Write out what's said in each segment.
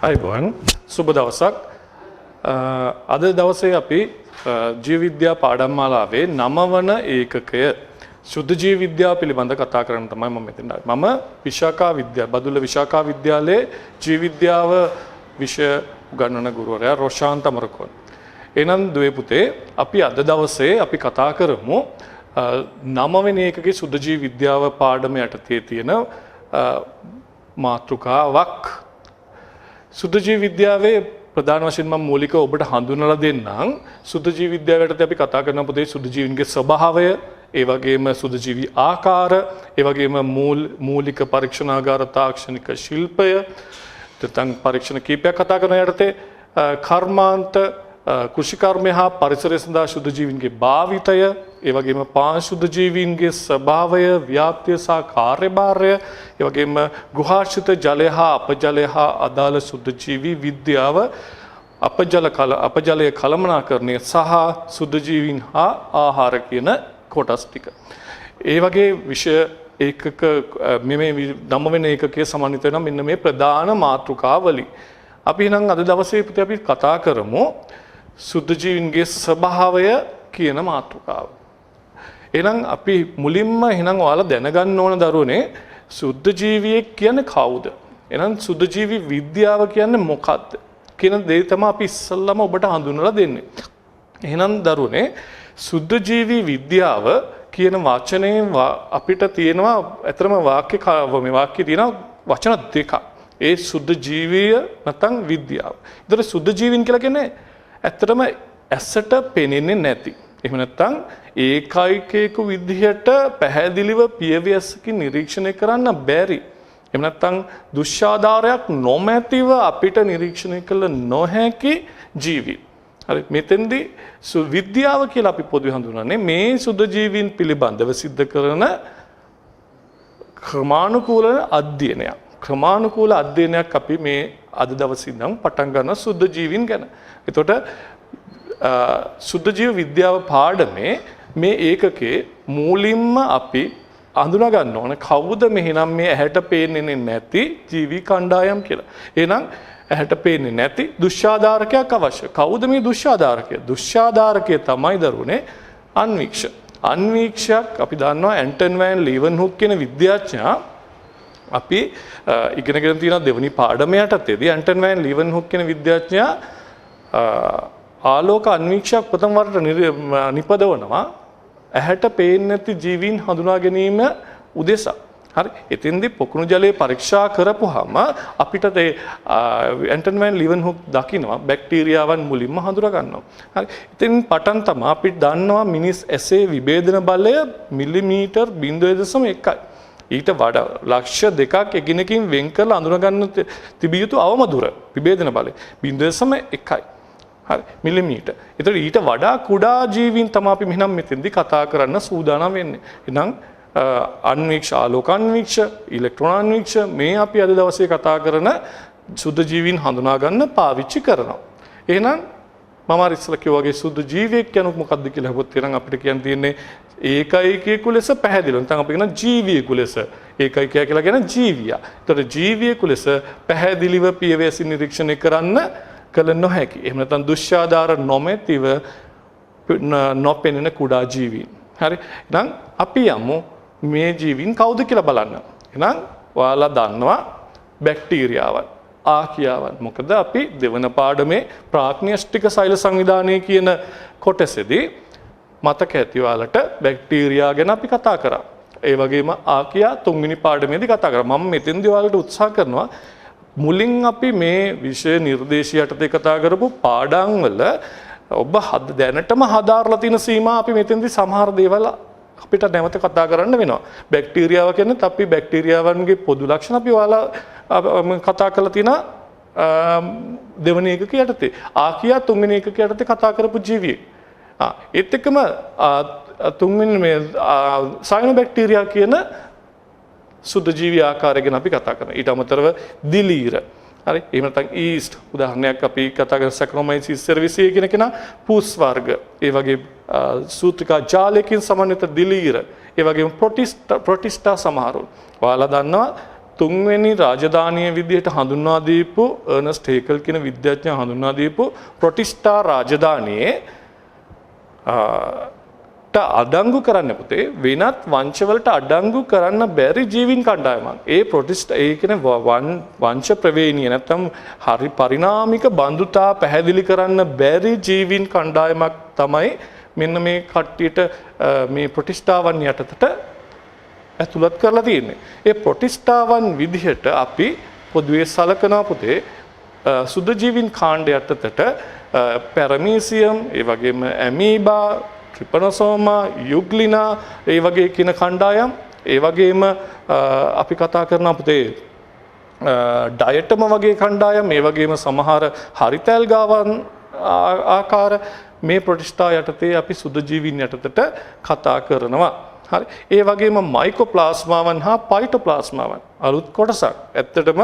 අයිබෝන් සුබ දවසක් අද දවසේ අපි ජීව විද්‍යා පාඩම් මාලාවේ 9 වන ඒකකය සුද්ධ ජීව විද්‍යාව පිළිබඳ කතා කරන්න තමයි මම මෙතන ආවේ. මම විශාඛා විද්‍යාල බදුල්ල විශාඛා විද්‍යාලයේ ජීව විද්‍යාව විෂය උගන්වන ගුරුවරයා රොෂාන්ත අමරකෝන්. එනම් දුවේ පුතේ අපි අද දවසේ අපි කතා කරමු 9 වෙනි ඒකකයේ සුද්ධ ජීව විද්‍යාව පාඩම යටතේ තියෙන මාතෘකාවක්. සුද්ධ ජීව විද්‍යාවේ ප්‍රධාන වශයෙන් මම මූලික ඔබට හඳුන්වලා දෙන්නම්. සුද්ධ ජීව විද්‍යාවට අපි කතා කරන පුතේ සුද්ධ ජීවීන්ගේ ස්වභාවය, ඒ වගේම සුද්ධ ජීවී ආකාර, ඒ වගේම මූලික පරීක්ෂණාගාර තාක්ෂණික ශිල්පය, තත්ත්ව පරීක්ෂණ කීපයක් කතා කරන යටතේ කර්මාන්ත කෘෂිකර්මය හා පරිසරය සඳහා සුද්ධ ජීවීන්ගේ භාවිතය, ඒ වගේම පාරිශුද්ධ ජීවීන්ගේ ස්වභාවය, ව්‍යාප්තිය සහ කාර්යභාරය, ඒ වගේම ගුහාශ්‍රිත ජලය හා අපජලය හා අදාළ සුද්ධ ජීවී විද්‍යාව, අපජලය කළමනාකරණය සහ සුද්ධ ජීවීන් හා ආහාර කියන කොටස් ටික. ඒ වගේ විෂය ඒකක මේ 9 වෙනි ඒකකයේ සමන්විත වෙන මෙන්න මේ ප්‍රධාන මාතෘකාවලින් අපි නම් අද දවසේ පුතේ අපි කතා කරමු සුද්ධ ජීවීන්ගේ ස්වභාවය කියන මාතෘකාව. එහෙනම් අපි මුලින්ම එහෙනම් ඔයාලා දැනගන්න ඕන දරුවනේ සුද්ධ ජීවියෙක් කියන්නේ කවුද? එහෙනම් සුද්ධ ජීවි විද්‍යාව කියන්නේ මොකක්ද? කියන දේ තමයි අපි ඉස්සල්ලාම ඔබට හඳුන්වලා දෙන්නේ. එහෙනම් දරුවනේ සුද්ධ ජීවි විද්‍යාව කියන වචනේ අපිට තියෙනවා අතරම මේ වාක්‍යයේ තියෙනවා වචන දෙකක්. ඒ සුද්ධ ජීවීය නැත්නම් විද්‍යාව. ඒතර සුද්ධ ජීවීන් කියලා කියන්නේ ඇත්තටම ඇසට පෙනෙන්නේ නැති. එහෙම නැත්නම් ඒකයිකේක විදිහට පැහැදිලිව පියවියසකින් නිරීක්ෂණය කරන්න බැරි. එහෙම නැත්නම් දුෂ්‍යාධාරයක් නොමැතිව අපිට නිරීක්ෂණය කළ නොහැකි ජීවි. හරි මෙතෙන්දී විද්‍යාව කියලා අපි පොදුවේ හඳුන්වන්නේ මේ සුද්ධ ජීවීන් පිළිබඳව සිද්ධ කරන ක්‍රමානුකූල අධ්‍යයනයක්. ක්‍රමානුකූල අධ්‍යයනයක් අපි මේ අද දවසේ ඉඳන් පටන් ගන්න සුද්ධ ජීවීන් ගැන. එතකොට සුද්ධ ජීව විද්‍යාව පාඩමේ මේ ඒකකේ මූලින්ම අපි අඳුනා ගන්න ඕන කවුද මෙහෙනම් මේ ඇහැට පේන්නේ නැති ජීවි කණ්ඩායම් කියලා. එහෙනම් ඇහැට පේන්නේ නැති දුෂ්‍යාධාරකයක් අවශ්‍ය. කවුද මේ දුෂ්‍යාධාරකය? දුෂ්‍යාධාරකය තමයි දරුවනේ අන්වීක්ෂ. අන්වීක්ෂයක් අපි දන්නවා ඇන්ටන් වෑන් ලීවන්හුක් කියන විද්‍යාඥයා අපි ඉගෙනගෙන තියෙන දෙවනි පාඩම යටතේදී ඇන්ටන් වෑන් ලීවන්හුක් කියන විද්‍යාඥයා ආලෝක අන්වීක්ෂයක් ප්‍රථම වරට නිපදවනවා ඇහැට පේන්නේ නැති ජීවීන් හඳුනා ගැනීම උදෙසා. හරි. එතෙන්දී පොකුණු ජලයේ පරීක්ෂා කරපුවාම අපිට ඒ ඇන්ටන් වෑන් ලීවන්හුක් දකිනවා බැක්ටීරියාවන් මුලින්ම හඳුනා ගන්නවා. හරි. ඉතින් පටන් තමයි අපි දන්නවා මිනිස් ඇසේ විභේදන බලය මිලිමීටර් 0.1යි. ඊට වඩා ලක්ෂ දෙකක් එකිනෙකින් වෙන් කරලා අඳුනගන්න තිබිය යුතු අවම දුර විභේදන බලය 0.1යි. හරි මිලිමීටර්. ඒතර ඊට වඩා කුඩා ජීවීන් තමයි අපි මෙහෙනම් මෙතෙන්දී කතා කරන්න සූදානම් වෙන්නේ. එහෙනම් අන්වීක්ෂ, ආලෝක අන්වීක්ෂ, ඉලෙක්ට්‍රෝන අන්වීක්ෂ මේ අපි අද දවසේ කතා කරන සුද්ධ ජීවීන් හඳුනා ගන්න පාවිච්චි කරනවා. එහෙනම් මම අර ඉස්සෙල්ලා කිව්වා වගේ සුද්ධ ජීවියෙක් කියන්නේ මොකක්ද කියලා හවොත් එහෙනම් අපිට කියන්න තියෙන්නේ ඒකයිකයෙකු ලෙස පැහැදිලිව. නැත්නම් අපි කියන ජීවියෙකු ලෙස. ඒකයිකයා කියලා කියන ජීවියා. ඒතකොට ජීවියෙකු ලෙස පැහැදිලිව පියවැසින් නිරීක්ෂණය කරන්න කල නොහැකි. එහෙම නැත්නම් දුෂ්‍යාධාර නොමැතිව නොපෙනෙන කුඩා ජීවීන්. හරි. එහෙනම් අපි යමු මේ ජීවීන් කවුද කියලා බලන්න. එහෙනම් ඔයාලා දන්නවා බැක්ටීරියාවන්, ආකියාවන්. මොකද අපි දෙවන පාඩමේ ප්‍රාග්න්‍යෂ්ටික සෛල සංවිධානය කියන කොටසේදී මතක ඇති ඔයාලට බැක්ටීරියා ගැන අපි කතා කරා. ඒ වගේම ආකියා තුන්වෙනි පාඩමේදී කතා කරා. මම මෙතෙන්දී ඔයාලට උත්සාහ කරනවා මුලින් අපි මේ විෂය නිර්දේශය යටතේ කතා කරපු පාඩම් වල ඔබ දැනටම හදාarලා තියෙන සීමා අපි මෙතෙන්දී සමහර දේවල් අපිට නැවත කතා කරන්න වෙනවා. බැක්ටීරියාව කියන්නේ අපි බැක්ටීරියාවන්ගේ පොදු ලක්ෂණ අපි ඔයාලා කතා කරලා තියෙන දෙවෙනි එකක යටතේ. ආකියා තුන්වෙනි එකක යටතේ කතා කරපු ජීවියෙක්. ඒත් එක්කම තුන්වෙනි මේ සයනොබැක්ටීරියා කියන සුද්ධ ජීවී ආකාරය ගැන අපි කතා කරනවා. ඊට අමතරව දිලීර. හරි. එහෙම නැත්නම් ඊස්ට් උදාහරණයක් අපි කතා කරන සැක්‍රොමයිසිස් සර්විසිය කියන කෙනා පූස් වර්ග. ඒ වගේ සූත්‍රිකා ජාලයකින් සමන්විත දිලීර. ඒ වගේම ප්‍රොටිස්ටා සමහරවල්. ඔයාලා දන්නවා තුන්වෙනි රාජධානිය විදිහට හඳුන්වා දීපු අර්නස්ට් හේකල් කියන විද්‍යාඥයා හඳුන්වා දීපු ප්‍රොටිස්ටා රාජධානියේ අඩංගු කරන්න පුතේ වෙනත් වංශවලට අඩංගු කරන්න බැරි ජීවීන් කණ්ඩායමක්. ඒ ප්‍රොටිස්ටා ඒ කියන්නේ වංශ ප්‍රවේණිය නැත්නම් හරි පරිණාමික බඳුතා පැහැදිලි කරන්න බැරි ජීවීන් කණ්ඩායමක් තමයි මෙන්න මේ කට්ටියට මේ ප්‍රොටිස්ටාවන් යටතට ඇතුළත් කරලා තියෙන්නේ. ඒ ප්‍රොටිස්ටාවන් විදිහට අපි පොදුවේ සලකනවා පුතේ සුදු ජීවීන් කාණ්ඩ යටතට පැරමීසියම්, ඒ වගේම ඇමීබා, ට්‍රිපනොසෝමා, යුග්ලිනා, ඒ වගේ කියන කණ්ඩායම්, ඒ වගේම අපි කතා කරනවා පුතේ ඩයටම වගේ කණ්ඩායම්, ඒ වගේම සමහර හරිතැල්ගාවන් ආකාර මේ ප්‍රොටිස්ටා යටතේ අපි සුදු ජීවීන් යටතට කතා කරනවා. හරි. ඒ වගේම මයිකෝප්ලාස්මාවන් හා පයිටෝප්ලාස්මාවන් අලුත් කොටසක්. ඇත්තටම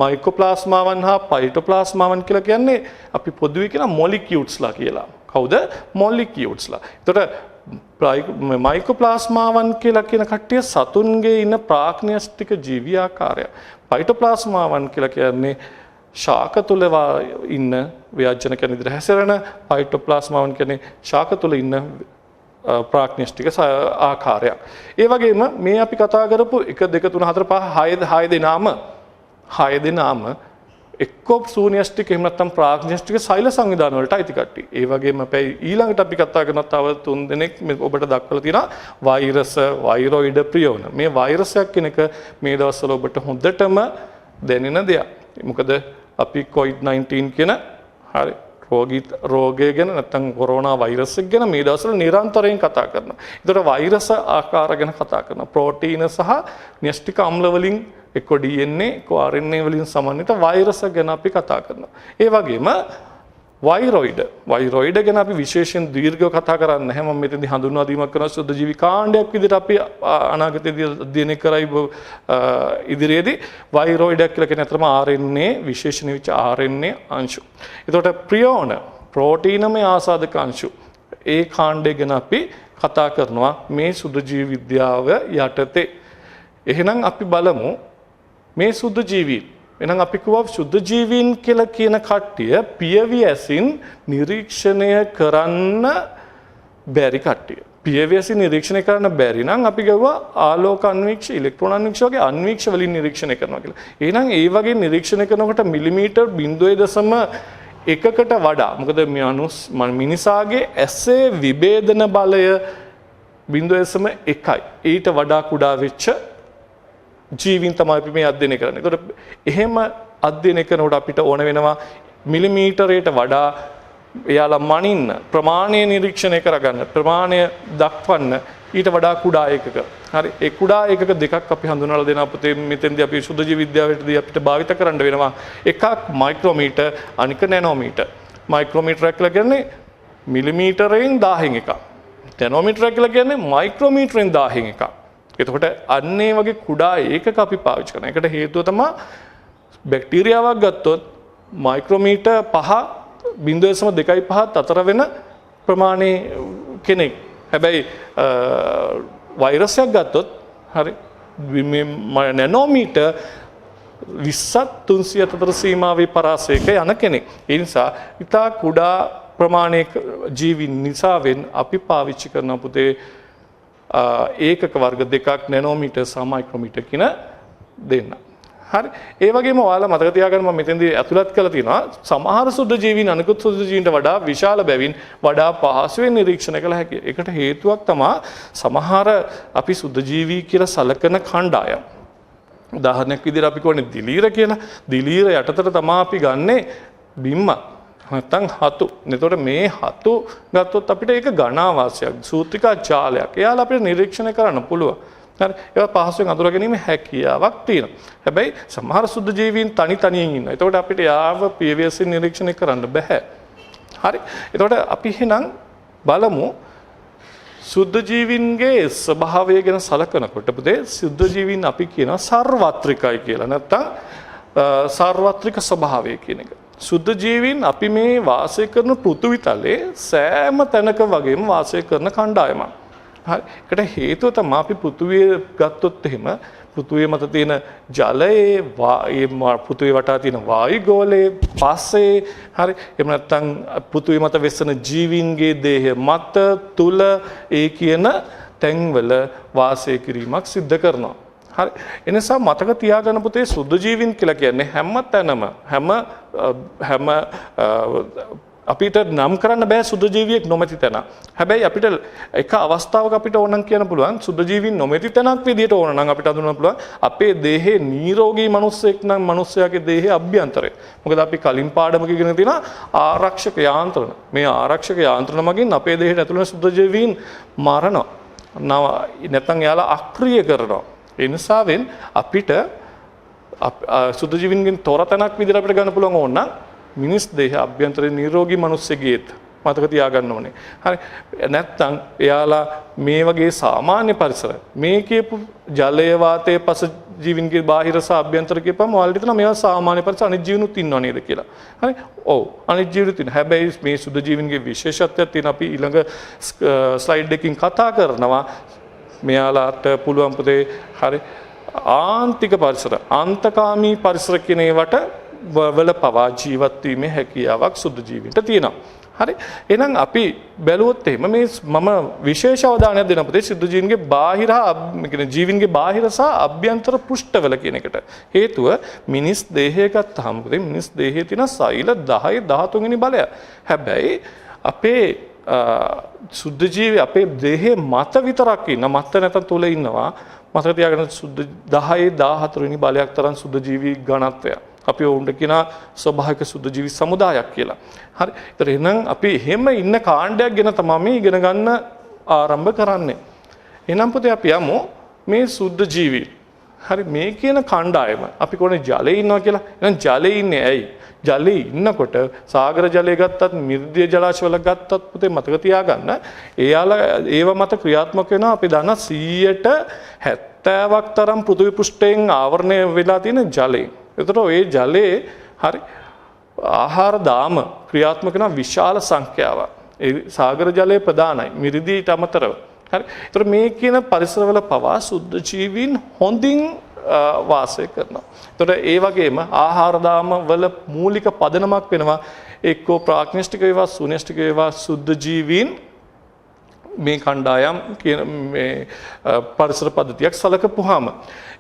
මයිකෝප්ලාස්මාවන් හා පයිටෝප්ලාස්මාවන් කියලා කියන්නේ අපි පොදුවේ කියන මොලිකියුට්ස්ලා කියලා. කවුද? මොලිකියුට්ස්ලා. එතකොට මයිකෝප්ලාස්මාවන් කියලා කියන කට්ටිය සතුන්ගේ ඉන්න ප්‍රාග්න්‍යෂ්ටික ජීවී ආකාරය. පයිටෝප්ලාස්මාවන් කියලා කියන්නේ ශාක තුල ඉන්න ව්‍යාජන කෙන විදිහට හැසිරෙන, පයිටෝප්ලාස්මාවන් කියන්නේ ශාක තුල ඉන්න ප්‍රාග්න්‍යෂ්ටික ආකාරයක්. ඒ වගේම මේ අපි කතා කරපු 1 2 3 4 5 6 දෙනාම එක්කෝ ශූන්‍යෂ්ටික එහෙම නැත්නම් ප්‍රාග්න්‍යෂ්ටික සෛල සංවිධාන වලට අයිති කට්ටිය. ඒ වගේම අපි ඊළඟට අපි කතා කරන තව 3 දෙනෙක් ඔබට දක්වලා තියෙනවා වෛරස්, වෛරොයිඩ, ප්‍රියෝන. මේ වෛරසයක් කියන එක මේ දවස්වල ඔබට හොඳටම දැනෙන දෙයක්. මොකද අපි COVID-19 කියන හරි රෝගය ගැන නැත්නම් කොරෝනා වෛරස් එක ගැන මේ දවස්වල නිරන්තරයෙන් කතා කරනවා. ඒතර වෛරස ආකාර ගැන කතා කරනවා. ප්‍රෝටීන සහ න්‍යෂ්ටික අම්ල වලින් එක්ක DNA එක්ක RNA වලින් සමන්විත වෛරස ගැන අපි කතා කරනවා. ඒ වගේම වෛරොයිඩ ගැන අපි විශේෂයෙන් දීර්ඝව කතා කරන්නේ නැහැ. මම මෙතනදී හඳුන්වා දීමක් කරන සුද්ධ ජීවි කාණ්ඩයක් විදිහට අපි අනාගතයේදී අධ්‍යයනය කරයි ඉදිරියේදී වෛරොයිඩයක් කියලා කියන අතරම RNA විශේෂණ වෙච්ච RNA අංශු. එතකොට ප්‍රියෝන ප්‍රෝටීනමය ආසාදක අංශු. ඒ කාණ්ඩය ගැන අපි කතා කරනවා මේ සුද්ධ ජීවි විද්‍යාව යටතේ. එහෙනම් අපි බලමු මේ සුද්ධ ජීවීන්. එහෙනම් අපි කියව සුද්ධ ජීවීන් කියලා කියන කට්ටිය පියවි ඇසින් නිරීක්ෂණය කරන්න බැරි කට්ටිය. පියවි ඇසින් නිරීක්ෂණය කරන්න බැරි නම් අපි කියුවා ආලෝක අන්වීක්ෂ, ඉලෙක්ට්‍රෝන අන්වීක්ෂ වගේ අන්වීක්ෂ වලින් නිරීක්ෂණය කරනවා කියලා. එහෙනම් ඒ වගේ නිරීක්ෂණය කරනකොට මිලිමීටර් 0.1කට වඩා මොකද මිනිසාගේ ඇසේ විභේදන බලය 0.1යි. ඊට වඩා කුඩා වෙච්ච ජීවීන් තමයි අපි මේ අධ්‍යයනය කරන්නේ. ඒකට එහෙම අධ්‍යයනය කරනකොට අපිට ඕන වෙනවා මිලිමීටරයට වඩා එයාලා මනින්න ප්‍රමාණය නිරීක්ෂණය කරගන්න, ප්‍රමාණය දක්වන්න ඊට වඩා කුඩා ඒකක. හරි. ඒ කුඩා ඒකක දෙකක් අපි හඳුන්වලා දෙනවා පුතේ. මෙතෙන්දී අපි සුද්ධ ජීව විද්‍යාවේදී අපිට භාවිත කරන්න වෙනවා. එකක් මයික්‍රෝමීටර්, අනික නැනෝමීටර්. මයික්‍රෝමීටර් කියලා කියන්නේ මිලිමීටරයෙන් 1000න් එකක්. නැනෝමීටර් කියලා කියන්නේ මයික්‍රෝමීටරෙන් 1000න් එකක්. එතකොට අන්නේ වගේ කුඩා ඒකක අපි පාවිච්චි කරනවා. ඒකට හේතුව තමයි බැක්ටීරියාවක් ගත්තොත් මයික්‍රෝමීටර් 0.25 අතර වෙන ප්‍රමාණයේ කෙනෙක්. හැබැයි වෛරසයක් ගත්තොත් හරි නැනෝමීටර් 20ත් 300ත් අතර සීමාවේ පරාසයක යන කෙනෙක්. ඒ නිසා ඉතා කුඩා ප්‍රමාණයක ජීවීන් නිසාවෙන් අපි පාවිච්චි කරන පුතේ ඒකක වර්ග දෙකක් නැනෝමීටර් සහ මයික්‍රෝමීටර් කියන දෙන්න. හරි. ඒ වගේම ඔයාලා මතක තියාගන්න මම මෙතෙන්දී ඇතුළත් කරලා තියෙනවා සමහර සුද්ධ ජීවීන් අනිකුත් සුද්ධ ජීවීන්ට වඩා විශාල බැවින් වඩා පහසුවෙන් නිරීක්ෂණය කළ හැකියි. ඒකට හේතුවක් තමයි සමහර අපි සුද්ධ ජීවී කියලා සලකන කණ්ඩායම්. උදාහරණයක් විදිහට අපි කියන්නේ දිලීර කියලා. දිලීර යටතට තමයි අපි ගන්නෙ බිම්ම. නැත්නම් හතු. එතකොට මේ හතු ගත්තොත් අපිට ඒක ගණාවාසයක්, සූත්‍රිකා ජාලයක්. එයාලා අපිට නිරීක්ෂණය කරන්න පුළුවන්. හරි. ඒවා පහසුවෙන් අඳුර ගැනීම හැකියාවක් තියෙනවා. හැබැයි සමහර සුද්ධ ජීවීන් තනියෙන් ඉන්නවා. එතකොට අපිට යාව පියවිසින් නිරීක්ෂණය කරන්න බෑ. හරි. එතකොට අපි එහෙනම් බලමු සුද්ධ ජීවීන්ගේ ස්වභාවය ගැන සලකනකොට පුතේ සුද්ධ ජීවීන් අපි කියනවා සර්වත්‍රිකයි කියලා. නැත්නම් සර්වත්‍රික ස්වභාවය කියන එක. සුද්ධ ජීවීන් අපි මේ වාසය කරන පෘථිවි තලයේ සෑම තැනක වගේම වාසය කරන කණ්ඩායමක්. හරි. ඒකට හේතුව තමයි අපි පෘථිවිය ගත්තොත් එහෙම පෘථුවිය මත තියෙන ජලයේ පෘථුවිය වටා තියෙන වායුගෝලයේ පස්සේ හරි එහෙම නැත්නම් පෘථුවිය මත වෙස්සන ජීවීන්ගේ දේහය මත තුල ඒ කියන තැන්වල වාසය කිරීමක් සිද්ධ කරනවා. හරි එනිසා මතක තියාගන්න පුතේ සුද්ධ ජීවීන් කියලා කියන්නේ හැම තැනම හැම අපිට නම් කරන්න බෑ සුද්ධ ජීවියෙක් නොමැති තැන. හැබැයි අපිට එක අවස්ථාවක අපිට ඕනනම් කියන්න පුළුවන් සුද්ධ ජීවීන් නොමැති තැනක් විදිහට ඕන නම් අපිට හඳුනන්න පුළුවන් අපේ දේහේ නිරෝගී මිනිස්සෙක් නම් මිනිස්යාගේ දේහේ අභ්‍යන්තරය. මොකද අපි කලින් පාඩමක ඉගෙන තියෙන ආරක්ෂක යාන්ත්‍රණ. මේ ආරක්ෂක යාන්ත්‍රණ මගින් අපේ දේහයට ඇතුළු වෙන සුද්ධ ජීවීන් මරනවා. නැත්නම් එයාලා අක්‍රිය කරනවා. ඒ නිසාවෙන් අපිට සුද්ධ ජීවීන්ගෙන් තොර තැනක් විදිහට අපිට ගන්න පුළුවන් ඕන නම් මිනිස් දේහ අභ්‍යන්තරයේ නිරෝගී මිනිස්සෙගේත් මතක තියාගන්න ඕනේ. හරි නැත්නම් එයාලා මේ වගේ සාමාන්‍ය පරිසර මේ කියපු ජලය වාතයේ පස ජීවීන්ගේ බාහිර සහ අභ්‍යන්තර කියපම ඔයාලට හිතනවා මේවා සාමාන්‍ය පරිසර අනිත් ජීවනුත් ඉන්නව නේද කියලා. හරි ඔව් අනිත් ජීවනුත් ඉන්න. හැබැයි මේ සුද්ධ ජීවීන්ගේ විශේෂත්වයක් තියෙන අපි ඊළඟ ස්ලයිඩ් එකකින් කතා කරනවා. මෙයාලාට පුළුවන් පුතේ හරි ආන්තික පරිසර අන්තකාමී පරිසර කියන ඒවට වල පවා ජීවත් වීමේ හැකියාවක් සුද්ධ ජීවීන්ට තියෙනවා. හරි එහෙනම් අපි බැලුවොත් එහෙම මේ මම විශේෂ අවධානයක් දෙනවා පුතේ සුද්ධ ජීවීන්ගේ බාහිර ජීවීන්ගේ බාහිර සහ අභ්‍යන්තර පෘෂ්ඨවල කියන එකට. හේතුව මිනිස් දේහය ගත්තාම පුතේ මිනිස් දේහයේ තියෙන සෛල 10 13 වෙනි බලය. හැබැයි අපේ සුද්ධ ජීවි අපේ දේහේ මත විතරක් ඉන්න මත නැත්නම් තුල ඉන්නවා. මතක තියාගන්න සුද්ධ 10 14 වෙනි බලයක් තරම් සුද්ධ ජීවි ඝනත්වය. අපි උන්ට කියන ස්වභාවික සුද්ධ ජීවි සමුදායක් කියලා. හරි. ඒතර එහෙනම් අපි එහෙම ඉන්න කාණ්ඩයක් ගැන තමයි මේ ඉගෙන ගන්න ආරම්භ කරන්නේ. එහෙනම් පුතේ අපි යමු මේ සුද්ධ ජීවි. හරි මේ කියන කණ්ඩායම අපි කොහොනේ ජලයේ ඉන්නවා කියලා. එහෙනම් ජලයේ ඉන්නේ ඇයි? ජලයේ ඉන්නකොට සාගර ජලය ගත්තත් මිර්ධ්‍ය ජලාශවල ගත්තත් පුතේ මතක තියාගන්න ඒයාලා ඒව මත ක්‍රියාත්මක වෙනවා අපි දන්න 70ක් තරම් පෘථිවි පෘෂ්ඨයෙන් ආවරණය වෙලා තියෙන ජලයෙන්. එතකොට ওই ජලයේ හරි ආහාර දාම ක්‍රියාත්මක වෙන විශාල සංඛ්‍යාවක්. ඒ සාගර ජලය ප්‍රධානයි. මිරිදීට අමතරව. හරි. ඒතර මේ කියන පරිසරවල පවා සුද්ධ ජීවීන් හොඳින් වාසය කරනවා. ඒතර ඒ වගේම ආහාර දාම වල මූලික පදනමක් වෙනවා එක්කෝ ප්‍රාග්නස්ටික වේවා සුනස්ටික වේවා සුද්ධ ජීවීන් මේ කණ්ඩායම් කියන මේ පරිසර පද්ධතියක් සලකපුවාම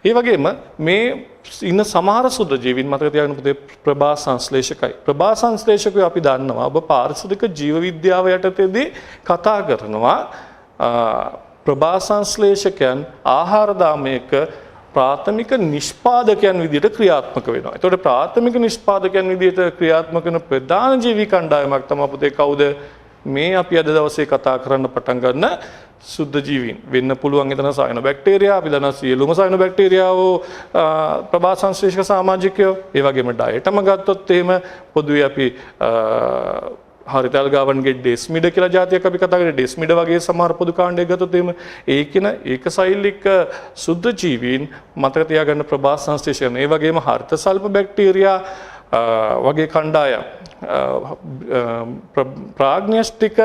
ඒ වගේම මේ ඉන්න සමහර සුද්ධ ජීවීන් මතක තියාගන්න පුතේ ප්‍රභා සංශ්ලේෂකයි. ප්‍රභා සංශ්ලේෂකයෝ අපි දන්නවා ඔබ පාරිසරික ජීව විද්‍යාව යටතේදී කතා කරනවා ප්‍රභා සංශ්ලේෂකයන් ආහාර දාමයක ප්‍රාථමික නිෂ්පාදකයන් විදිහට ක්‍රියාත්මක වෙනවා. ඒතකොට ප්‍රාථමික නිෂ්පාදකයන් විදිහට ක්‍රියාත්මක වෙන ප්‍රධාන ජීවි කණ්ඩායමක් තමයි පුතේ කවුද? මේ අපි අද දවසේ කතා කරන්න පටන් ගන්න සුද්ධ ජීවීන් වෙන්න පුළුවන් එතන සයනොබැක්ටීරියා අපි දන්නා සියලුම සයනොබැක්ටීරියාවෝ ප්‍රභා සංශ්ලේෂක සමාජිකයෝ ඒ වගේම ඩයටම ගත්තොත් එහෙම පොදුවේ අපි හරිතල්ගාවන්ගේ ඩෙස්මිඩ කියලා ජාතියක් අපි කතා කරේ ඩෙස්මිඩ වගේ සමහර පොදු කාණ්ඩයක් ගත්තොත් එහෙම ඒකින ඒකසෛලික සුද්ධ ජීවීන් මතක තියාගන්න ප්‍රභා සංශ්ලේෂණ ඒ වගේම හරිත සල්ප බැක්ටීරියා වගේ කණ්ඩායම් ප්‍රාග්නස්ටික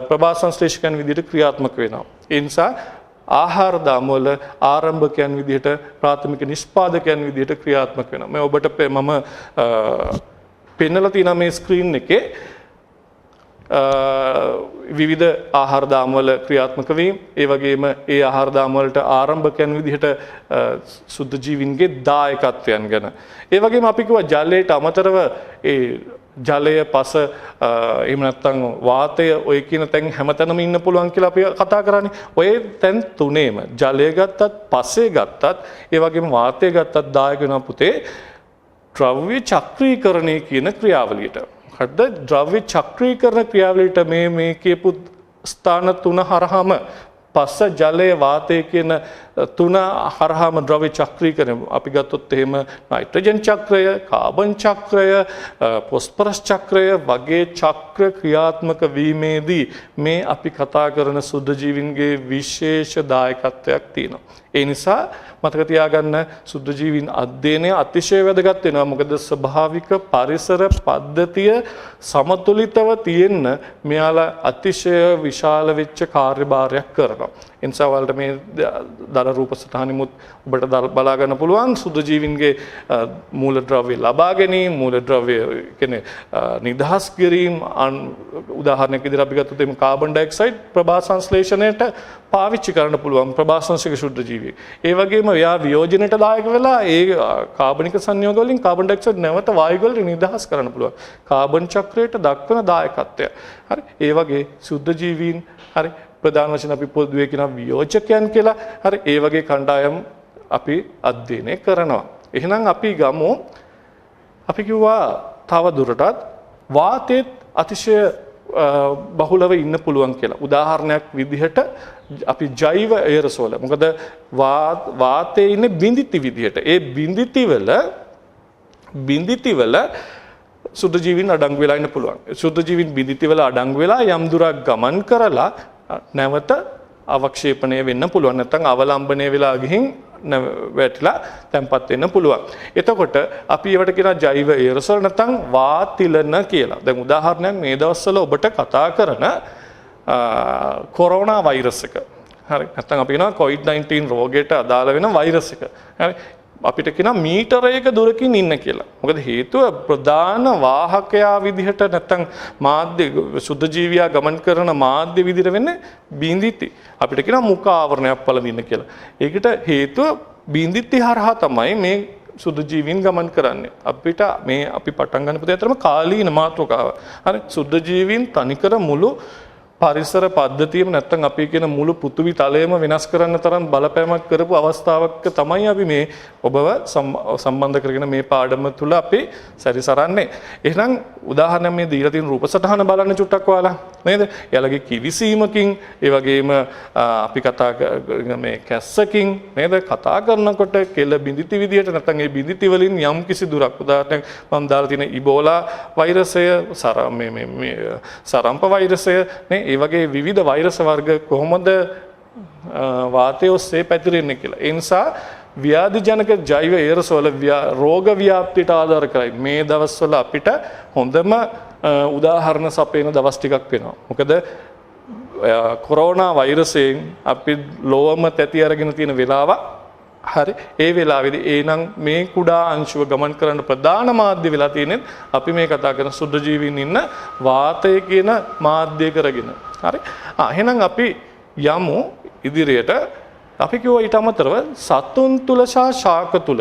ප්‍රභා සංශ්ලේෂකයන් විදිහට ක්‍රියාත්මක වෙනවා. ඒ නිසා ආහාර දාම වල ආරම්භකයන් විදිහට ප්‍රාථමික නිෂ්පාදකයන් විදිහට ක්‍රියාත්මක වෙනවා. මම ඔබට මම පෙන්නලා තියෙන මේ ස්ක්‍රීන් එකේ විවිධ ආහාර දාම වල ක්‍රියාත්මක වීම ඒ වගේම ඒ ආහාර දාම වලට ආරම්භකයන් විදිහට සුද්ධ ජීවීන්ගේ දායකත්වයන් ගැන ඒ වගේම අපි කිව්වා ජලයට අමතරව ඒ ජලය පස එහෙම නැත්නම් වාතය ඔය කියන තැන් හැමතැනම ඉන්න පුළුවන් කියලා අපි කතා කරන්නේ. ඔය තැන් තුනේම ජලය ගත්තත් පසේ ගත්තත් ඒ වගේම වාතය ගත්තත් දායක වෙනවා පුතේ ද්‍රව්‍ය චක්‍රීකරණය කියන ක්‍රියාවලියට. හරිද? ද්‍රව්‍ය චක්‍රීකරණ ක්‍රියාවලියට මේ කියපු ස්ථාන තුන හරහාම පස්ස ජලය වාතය කියන තුන හරහාම ද්‍රව්‍ය චක්‍රීකරණය අපි ගත්තොත් එහෙම නයිට්‍රජන් චක්‍රය, කාබන් චක්‍රය, ෆොස්ෆරස් චක්‍රය වගේ චක්‍ර ක්‍රියාත්මක වීමේදී මේ අපි කතා කරන සුද්ධ ජීවීන්ගේ විශේෂ දායකත්වයක් තියෙනවා. ඒ නිසා මතක තියාගන්න සුද්ධ ජීවීන් අධ්‍යයනය අතිශය වැදගත් වෙනවා. මොකද ස්වභාවික පරිසර පද්ධතිය සමතුලිතව තියෙන්න මෙයාලා අතිශය විශාල වෙච්ච කාර්යභාරයක් කරනවා. නිසා වලට මේ දර රූප සටහනෙමුත් ඔබට බලා ගන්න පුළුවන් සුද්ධ ජීවීන්ගේ මූලද්‍රව්‍ය ලබා ගැනීම මූලද්‍රව්‍ය කියන්නේ නිදහස් කිරීම උදාහරණයක් විදිහට අපි ගත්තොත් එimhe කාබන් ඩයොක්සයිඩ් ප්‍රභා සංශ්ලේෂණයට පාවිච්චි කරන්න පුළුවන් ප්‍රභාසංශික ශුද්ධ ජීවී. ඒ වගේම එයා වියෝජනයට දායක වෙලා ඒ කාබනික සංයෝග වලින් කාබන් ඩයොක්සයිඩ් නැවත වායු වලට නිදහස් කරන්න පුළුවන්. කාබන් චක්‍රයට දක්වන දායකත්වය. හරි. ඒ වගේ ශුද්ධ ජීවීන් හරි ප්‍රධාන වශයෙන් අපි පොදුවේ කියන වියෝජකයන් කියලා හරි ඒ වගේ කණ්ඩායම් අපි අධ්‍යයනය කරනවා. එහෙනම් අපි ගමු අපි කිව්වා තව දුරටත් වාතයේ අතිශය බහුලව ඉන්න පුළුවන් කියලා. උදාහරණයක් විදිහට අපි ජෛව එයරසෝල. මොකද වාතයේ ඉන්නේ බිඳිති විදිහට. ඒ බිඳිති වල සුද්ධ ජීවීන් අඩංගු වෙලා ඉන්න පුළුවන්. සුද්ධ ජීවීන් බිඳිති වල අඩංගු වෙලා යම් දුරක් ගමන් කරලා නැවත අවක්ෂේපණය වෙන්න පුළුවන්. නැත්නම් අවලම්බණය වෙලා ගිහින් වැටිලා තැම්පත් වෙන්න පුළුවන්. එතකොට අපි ඒවට කියන ජෛව එයරසෝල් නැත්නම් වාතිලන කියලා. දැන් උදාහරණයක් මේ දවස්වල ඔබට කතා කරන කොරෝනා වෛරස් එක. හරි. නැත්නම් අපි කියනවා COVID-19 රෝගයට අදාළ වෙන වෛරස් එක. හරි. අපිට කියනවා මීටරයක දුරකින් ඉන්න කියලා. මොකද හේතුව ප්‍රධාන වාහකයා විදිහට නැත්නම් මාධ්‍ය සුද්ධ ජීවියා ගමන් කරන මාධ්‍ය විදිහට වෙන්නේ බිඳිති. අපිට කියනවා මුඛ ආවරණයක් පළඳින්න කියලා. ඒකට හේතුව බිඳිති හරහා තමයි මේ සුද්ධ ජීවීන් ගමන් කරන්නේ. අපිට මේ අපි පටන් ගන්න පුතේ අතරම කාලීන මාතෘකාව. හරි සුද්ධ ජීවීන් තනිකර මුළු පරිසර පද්ධතියම නැත්නම් අපි කියන මුළු පෘථිවි තලයම වෙනස් කරන්න තරම් බලපෑමක් කරපු අවස්ථාවක තමයි අපි මේ ඔබව සම්බන්ධ කරගෙන මේ පාඩම තුල අපි සැරිසරන්නේ. එහෙනම් උදාහරණයක් මේ දීලා තියෙන රූප සටහන බලන්න චුට්ටක් ඔයාලා නේද? එයාලගේ කිවිසීමකින් ඒ වගේම අපි කතා මේ කැස්සකින් නේද කතා කරනකොට කෙල බිඳිති විදියට නැත්නම් ඒ බිඳිති වලින් යම් කිසි දුරක් උදාහරණයක් මම දාලා තියෙන ඉබෝලා වෛරසය සරම්ප වෛරසය නේ ඒ වගේ විවිධ වෛරස් වර්ග කොහොමද වාතය ඔස්සේ පැතිරෙන්නේ කියලා. ඒ නිසා ව්‍යාධිජනක ජෛව එයරසෝල රෝග ව්‍යාප්තියට ආධාර කරයි. මේ දවස්වල අපිට හොඳම උදාහරණ සපයන දවස් ටිකක් වෙනවා. මොකද කොරෝනා වෛරසයෙන් අපි ලෝවම තැති අරගෙන තියෙන වෙලාව හරි ඒ වෙලාවේදී එහෙනම් මේ කුඩා අංශුව ගමන් කරන්න ප්‍රධාන මාධ්‍ය වෙලා තියෙන්නේ අපි මේ කතා කරන සුද්ධ ජීවීන් ඉන්න වාතය කියන මාධ්‍ය කරගෙන. හරි. එහෙනම් අපි යමු ඉදිරියට අපි කිව්වා ඊට අමතරව සතුන් තුල සහ ශාක තුල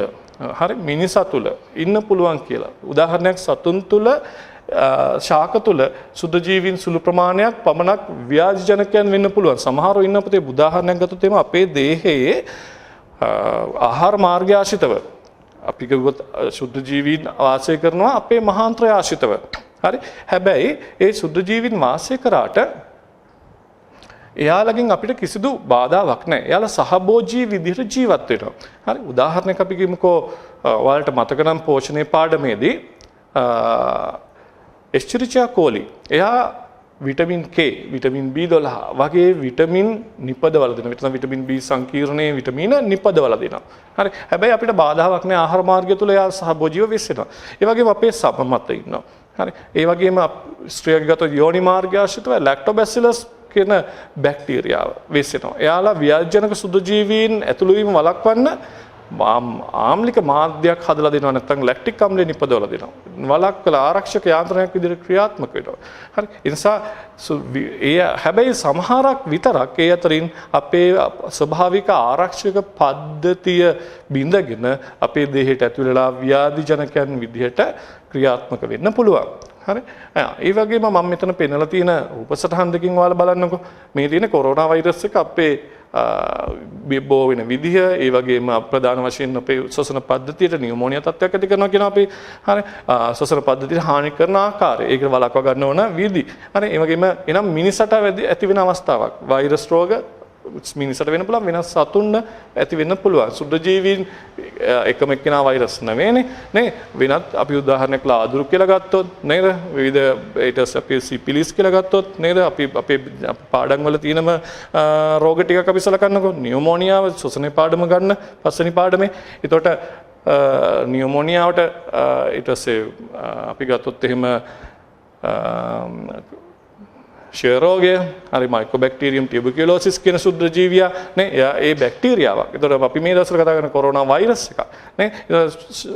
හරි මිනිසා තුල ඉන්න පුළුවන් කියලා. උදාහරණයක් සතුන් තුල ශාක තුල සුද්ධ ජීවීන් සුළු ප්‍රමාණයක් පමණක් ව්‍යාධිජනකයන් වෙන්න පුළුවන්. සමහරව ඉන්න පුතේ උදාහරණයක් ගත්තොත් එimhe අපේ දේහයේ ආහාර මාර්ගය ආශ්‍රිතව අපි කිව්වොත් සුද්ධ ජීවීන් වාසය කරනවා අපේ මහාන්ත්‍රය ආශ්‍රිතව. හරි. හැබැයි ඒ සුද්ධ ජීවීන් වාසය කරාට එයාලගෙන් අපිට කිසිදු බාධාවක් නැහැ. එයාලා සහභෝජී විදිහට ජීවත් වෙනවා. හරි. උදාහරණයක් අපි කියමුකෝ ඔයාලට මතක නම් පෝෂණයේ පාඩමේදී එස්චරිචියා කෝලි එයා විටමින් K, විටමින් B12 වගේ විටමින් නිපදවල දෙනවා. විටමින් විටමින් B සංකීර්ණයේ විටමින නිපදවල දෙනවා. හරි. හැබැයි අපිට බාධාවක් නැහැ ආහාර මාර්ගය තුල එයා සහභෝජීව වෙස්සෙනවා. ඒ වගේම අපේ සමමත ඉන්නවා. හරි. ඒ වගේම ස්ත්‍රියගේ ගත යෝනි මාර්ගය ආශ්‍රිතව ලැක්ටෝබැසිලස් කියන බැක්ටීරියාව වෙස්සෙනවා. එයාලා ව්‍යාජනක සුද්ධ ජීවීන් ඇතුළු වීම වළක්වන්න ආම්ලික මාධ්‍යයක් හදලා දෙනවා නැත්නම් ලැක්ටික් අම්ලය නිපදවලා දෙනවා. වළක්වලා ආරක්ෂක යාන්ත්‍රණයක් විදිහට ක්‍රියාත්මක වෙනවා. හරි. ඒ නිසා හැබැයි සමහරක් විතරක් ඒ අතරින් අපේ ස්වභාවික ආරක්ෂක පද්ධතිය බිඳගෙන අපේ දේහයට ඇතුල් වෙලා ව්‍යාධිජනකයන් විදිහට ක්‍රියාත්මක වෙන්න පුළුවන්. හරි. ඒ වගේම මම මෙතන පෙන්නලා තියෙන රූපසටහන් දෙකකින් ඔයාලා බලන්නකෝ. මේ තියෙන කොරෝනා වෛරස් එක අපේ බෝ වෙන විදිහ ඒ වගේම ප්‍රධාන වශයෙන් අපේ ශ්වසන පද්ධතියට නියුමෝනියා තත්ත්වයක් ඇති කරනවා කියන අපේ හරි ශ්වසන පද්ධතියට හානි කරන ආකාරය ඒක වළක්වා ගන්න ඕන විදි. හරි. ඒ වගේම එනම් මිනිසට ඇති වෙන අවස්ථාවක් වෛරස් රෝග මිනිසට වෙන්න පුළුවන් වෙනස් සතුන්න ඇති වෙන්න පුළුවන්. සුද්ධ ජීවීන් එකම එක්කෙනා වෛරස් නෙවෙයිනේ නේ වෙනත් අපි උදාහරණයක් ලාදුරු කියලා ගත්තොත් නේද විවිධ ඒටස් අපි සිපිලිස් කියලා ගත්තොත් නේද අපි අපේ පාඩම් වල තියෙනම රෝග ටිකක් අපි සලකන්නකෝ නියුමෝනියාව ශ්වසනයේ පාඩම ගන්න පස්වෙනි පාඩමේ. එතකොට නියුමෝනියාවට ඊට පස්සේ අපි ගත්තොත් එහෙම ෂෙයර් රෝගය, හරි මයිකෝබැක්ටීරියම් ටියුබර්කියුලෝසිස් කියන සුද්ධ ජීවියා නේ ඒ බැක්ටීරියාවක්. ඒතකොට අපි මේ දවස්වල කතා කරන කොරෝනා වෛරස් එක නේ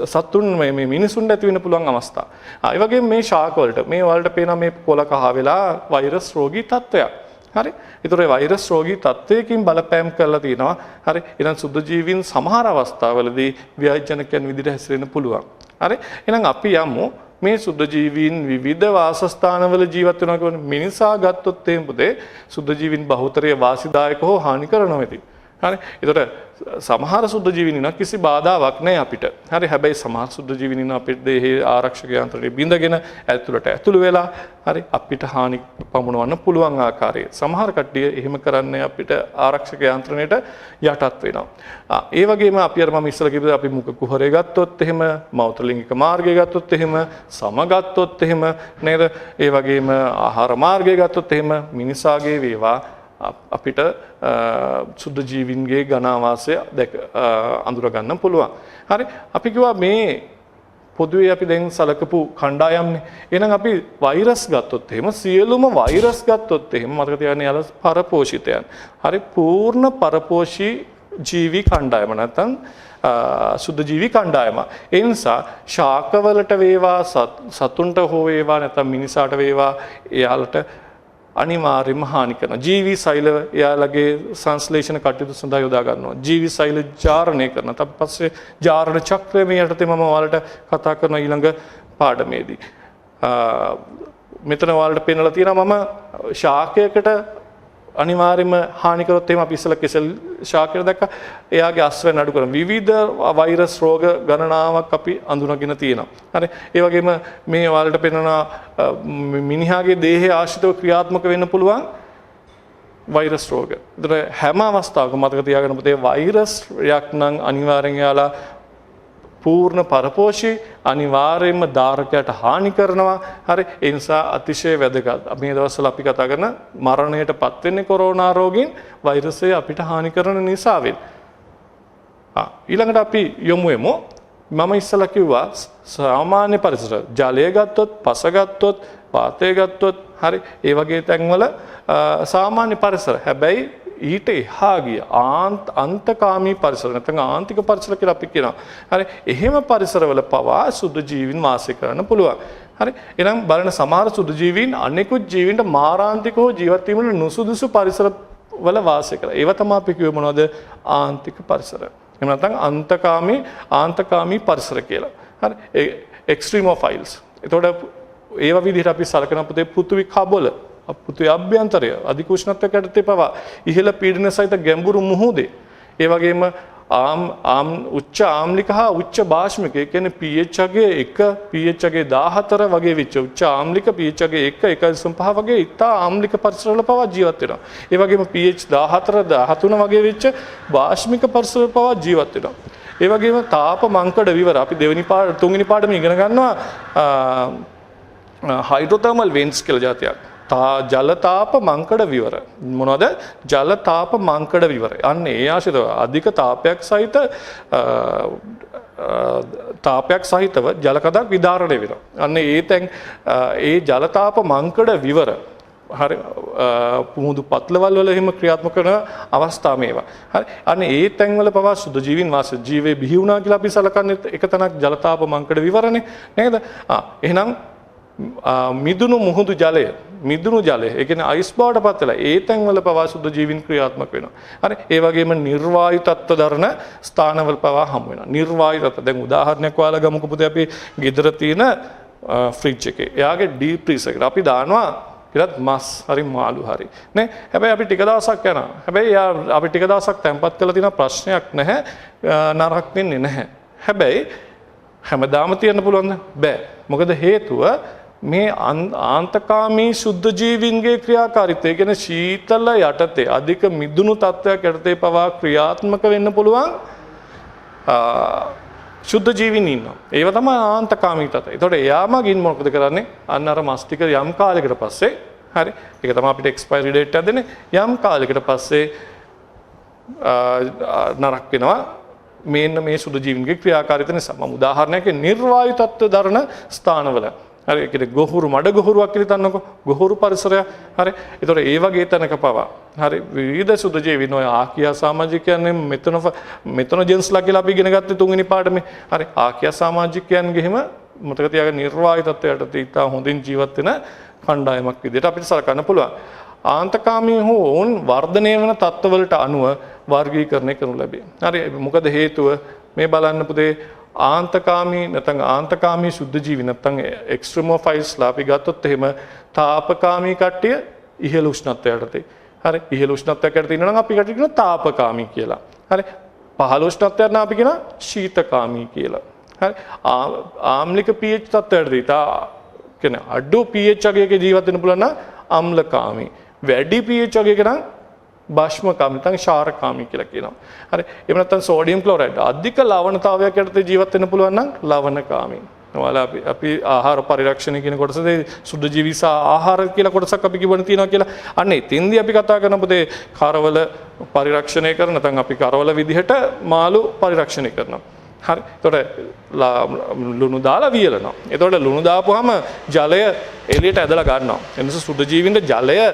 සතුන් මේ මිනිසුන්ට ඇති වෙන්න පුළුවන් අවස්ථා. ඒ වගේම මේ ශාක වලට මේ වලට පේන මේ කොළ කහ වෙලා වෛරස් රෝගී තත්ත්වයක්. හරි. ඒතකොට ඒ වෛරස් රෝගී තත්ත්වයකින් බලපෑම් කරලා තියෙනවා. හරි. ඊළඟ සුද්ධ ජීවීන් සමහර අවස්ථාවලදී ව්‍යාජනකයන් විදිහට හැසිරෙන්න පුළුවන්. හරි. එහෙනම් අපි යමු මේ සුද්ධ ජීවීන් විවිධ වාසස්ථානවල ජීවත් වෙනවා කියන මිනිසා ගත්තොත් එහෙම පුතේ සුද්ධ ජීවීන් බහුතරය වාසිදායක හෝ හානිකර නොවේති. හරි. ඒතකොට සමහර සුද්ධ ජීවීන් ඉන්න කිසි බාධාවක් නැහැ අපිට. හරි. හැබැයි සමහර සුද්ධ ජීවීන් ඉන්න අපිට දේහේ ආරක්ෂක යන්ත්‍රය බිඳගෙන ඇතුළට වෙලා හරි අපිට හානි පමුණවන්න පුළුවන් ආකාරයේ. සමහර කට්ටිය එහෙම කරන්නේ අපිට ආරක්ෂක යන්ත්‍රණයට යටත් වෙනවා. ඒ වගේම අපි අර මම ඉස්සෙල්ලා කිව්වා අපි මුඛ කුහරය ගත්තොත් එහෙම මෞතලිංගික මාර්ගය ගත්තොත් එහෙම සම ගත්තොත් එහෙම නේද? ඒ වගේම ආහාර මාර්ගය ගත්තොත් එහෙම මිනිසාගේ වේවා අපිට සුද්ධ ජීවීන්ගේ ඝනාවාසය අඳුර ගන්න පුළුවන්. හරි. අපි කිව්වා මේ පොදුවේ අපි දැන් සලකපු කණ්ඩායම්නේ. එහෙනම් අපි වෛරස් ගත්තොත් එහෙම සියලුම වෛරස් ගත්තොත් එහෙම මතක තියාගන්න යාළ පරපෝෂිතයන්. හරි පූර්ණ පරපෝෂී ජීවි කණ්ඩායම නැත්නම් සුද්ධ ජීවි කණ්ඩායම. ඒ නිසා ශාකවලට වේවා සතුන්ට හෝ වේවා නැත්නම් මිනිසාට වේවා එයාලට අනිවාර්යයෙන්ම හානි කරනවා. ජීවි සෛල එයාලගේ සංශ්ලේෂණ කටයුතු සඳහා යොදා ගන්නවා. ජීවි සෛල ජාරණය කරනවා. ඊට පස්සේ ජාරණ චක්‍රය මේ යටතේ මම ඔයාලට කතා කරන ඊළඟ පාඩමේදී. මෙතන ඔයාලට පෙන්නලා තියෙනවා මම ශාකයකට අනිවාර්යයෙන්ම හානි කරොත් එහෙම අපි ඉස්සෙල්ලා කෙසෙල් ශාකයට දැක්කා. එයාගේ අස්වැන්න අඩු කරන විවිධ වෛරස් රෝග ගණනාවක් අපි අඳුනගෙන තියෙනවා. හරි. ඒ වගේම මේ ඔයාලට පෙන්වන මිනිහාගේ දේහය ආශ්‍රිතව ක්‍රියාත්මක වෙන්න පුළුවන් වෛරස් රෝග. ඒතර හැම අවස්ථාවකම මතක තියාගන්න පුතේ වෛරස්යක් නම් අනිවාර්යෙන් යාලා පූර්ණ පරපෝෂී අනිවාර්යයෙන්ම ධාරකයට හානි කරනවා. හරි. ඒ නිසා අතිශය වැදගත්. මේ දවස්වල අපි කතා කරන මරණයටපත් වෙන්නේ කොරෝනා රෝගයෙන් වෛරසය අපිට හානි කරන නිසාවෙන්. ඊළඟට අපි යමු මම ඉස්සලා කිව්වා සාමාන්‍ය පරිසර ජලය ගත්තොත්, පස ගත්තොත්, වාතය ගත්තොත් හරි ඒ වගේ තැන්වල සාමාන්‍ය පරිසර. හැබැයි ඊට එහා ගිය අන්තකාමී පරිසර නැත්නම් ආන්තික පරිසර කියලා අපි කියනවා. හරි. එහෙම පරිසරවල පවා සුද්ධ ජීවීන් වාසය කරන්න පුළුවන්. හරි. එහෙනම් බලන්න සමහර සුද්ධ ජීවීන් අනෙකුත් ජීවීන්ට මාරාන්තිකව ජීවත් වීමට නුසුදුසු පරිසර වල වාසය කරනවා. ඒව තමයි අපි කියුවේ මොනවද? ආන්තික පරිසර. එහෙම නැත්නම් ආන්තකාමී පරිසර කියලා. හරි. එක්ස්ට්‍රීමෝෆයිල්ස්. එතකොට ඒව විදිහට අපි සලකන පුතේ පෘථිවි කබොල පෘථිවි අභ්‍යන්තරය අධික උෂ්ණත්වයක යටතේ පවා ඉහළ පීඩන සහිත ගැඹුරු මුහුදේ ඒ වගේම උච්ච ආම්ලික හා උච්ච භාෂ්මික ඒ කියන්නේ pH අගේ 1 pH අගේ 14 වගේ විච්ච උච්ච ආම්ලික pH අගේ 1 1.5 වගේ ඉතා ආම්ලික පරිසරවල පවා ජීවත් වෙනවා. ඒ වගේම pH 14 13 වගේ විච්ච භාෂ්මික පරිසරවල පවා ජීවත් වෙනවා. ඒ වගේම තාප මංකඩ විවර අපි තුන්වෙනි පාඩමේ ඉගෙන ගන්නවා හයිඩ්‍රෝතර්මල් වෙන්ට්ස් කියලා જાතියක්. ජල තාප මංකඩ විවර. මොනවද? ජල තාප මංකඩ විවර. අන්න ඒ ආශ්‍රිතව අධික තාපයක් සහිතව ජල කඳක් විදාරණය වෙනවා. අන්න ඒ තැන් ඒ ජල තාප මංකඩ විවර හරි පුමුදු පත්ලවල් වල එහෙම ක්‍රියාත්මක කරන අවස්ථා මේවා. හරි. අන්න ඒ තැන්වල පවා සුද්ධ ජීවීන් වාසය ජීවේ බිහි වුණා කියලා අපි සලකන්නේ එක තැනක් ජල තාප මංකඩ විවරනේ නේද? එහෙනම් මිදුණු මුහුදු ජලය ඒ කියන්නේ අයිස් බවට පත් වෙලා ඒ තැන්වල පවා සුද්ධ ජීවීන් ක්‍රියාත්මක වෙනවා. හරි. ඒ වගේම නිර්වායු තත්ත්ව දරන ස්ථානවල පවා හමු වෙනවා. නිර්වායු තත්ත්ව දැන් උදාහරණයක් ඔයාලා ගමුකෝ පුතේ අපි ගෙදර තියෙන ෆ්‍රිජ් එකේ. එයාගේ ඩීප් ෆ්‍රීසර් එකට අපි දානවා ඉරත් මස් හරි මාළු හරි නේ. හැබැයි අපි ටික දවසක් යනවා. හැබැයි අපි ටික දවසක් තැම්පත් කරලා තියෙන ප්‍රශ්නයක් නැහැ. නරක වෙන්නේ නැහැ. හැබැයි හැමදාම තියන්න පුළුවන්ද? බෑ. මොකද හේතුව මේ ආන්තකාමී සුද්ධ ජීවීන්ගේ ක්‍රියාකාරීත්වය කියන්නේ සීතල යටතේ අධික මිදුණු තත්ත්වයක් යටතේ පවා ක්‍රියාත්මක වෙන්න පුළුවන් සුද්ධ ජීවීන් ඉන්නවා. ඒව තමයි ආන්තකාමී තත්ත්වය. ඒතකොට එයා මගින් මොකද කරන්නේ? අන්න අර මස් ටික යම් කාලයකට පස්සේ හරි ඒක තමයි අපිට එක්ස්පයරි ඩේට් එක දෙන්නේ. යම් කාලයකට පස්සේ නරක වෙනවා. මේ සුද්ධ ජීවීන්ගේ ක්‍රියාකාරීත්වය නිසා. මම උදාහරණයක් නිර්වායු තත්ත්ව දරන ස්ථානවල හරි ඒ කියන්නේ ගොහුරු මඩ ගොහුරුවක් කියලා තන්නකො ගොහුරු පරිසරය හරි ඒතකොට ඒ වගේ තැනක පවා හරි විවිධ සුදු ජීවීන් ඔය ආකියා සමාජිකයන් මෙතනොජෙන්ස්ලා කියලා අපි ඉගෙන ගත්තේ තුන්වෙනි පාඩමේ හරි ආකියා සමාජිකයන්ගේ හිම මතක තියාගන්න නිර්වාහිත තත්ත්වයට තීතා හොඳින් ජීවත් වෙන කණ්ඩායමක් විදිහට අපිට සලකන්න පුළුවන් ආන්තකාමී හෝන් වර්ධනය වෙන තත්ත්වවලට අනුව වර්ගීකරණය කරනු ලැබේ හරි මොකද හේතුව මේ බලන්න පුතේ ආන්තකාමී නැත්නම් ආන්තකාමී සුද්ධ ජීවි නැත්නම් එක්ස්ට්‍රීමෝෆයිල්ස්ලා අපි ගත්තොත් එහෙම තාපකාමී කට්ටිය ඉහළ උෂ්ණත්වයටදී හරි ඉහළ උෂ්ණත්වයකට තියෙනවා නම් අපි කට්ටිය කියනවා තාපකාමී කියලා හරි පහළ උෂ්ණත්වයට නම් අපි කියනවා ශීතකාමී කියලා හරි ආම්ලික pH තත්ත්වයටදී කියන්නේ අඩු pH අගයක ජීවත් වෙන්න පුළුවන් නම් අම්ලකාමී වැඩි pH අගයක නම් බාෂ්මකාමී නැත්නම් ක්ෂාරකාමී කියලා කියනවා. හරි. එහෙම නැත්නම් සෝඩියම් ක්ලෝරයිඩ් අධික ලවණතාවයක් යටතේ ජීවත් වෙන්න පුළුවන් නම් ලවණකාමී. ඔයාලා අපි ආහාර පරිරක්ෂණය කියන කොටසදී සුද්ධ ජීවි සහ ආහාර කියලා කොටසක් අපි කිව්වන තියෙනවා කියලා. අන්න එතෙන්දී අපි කතා කරන පොතේ කරවල පරිරක්ෂණය කරන නැත්නම් අපි කරවල විදිහට මාළු පරිරක්ෂණය කරනවා. හරි. එතකොට ලුණු දාලා වියලනවා. එතකොට ලුණු දාපුවාම ජලය එළියට ඇදලා ගන්නවා. ඒ නිසා සුද්ධ ජීවින්ට ජලය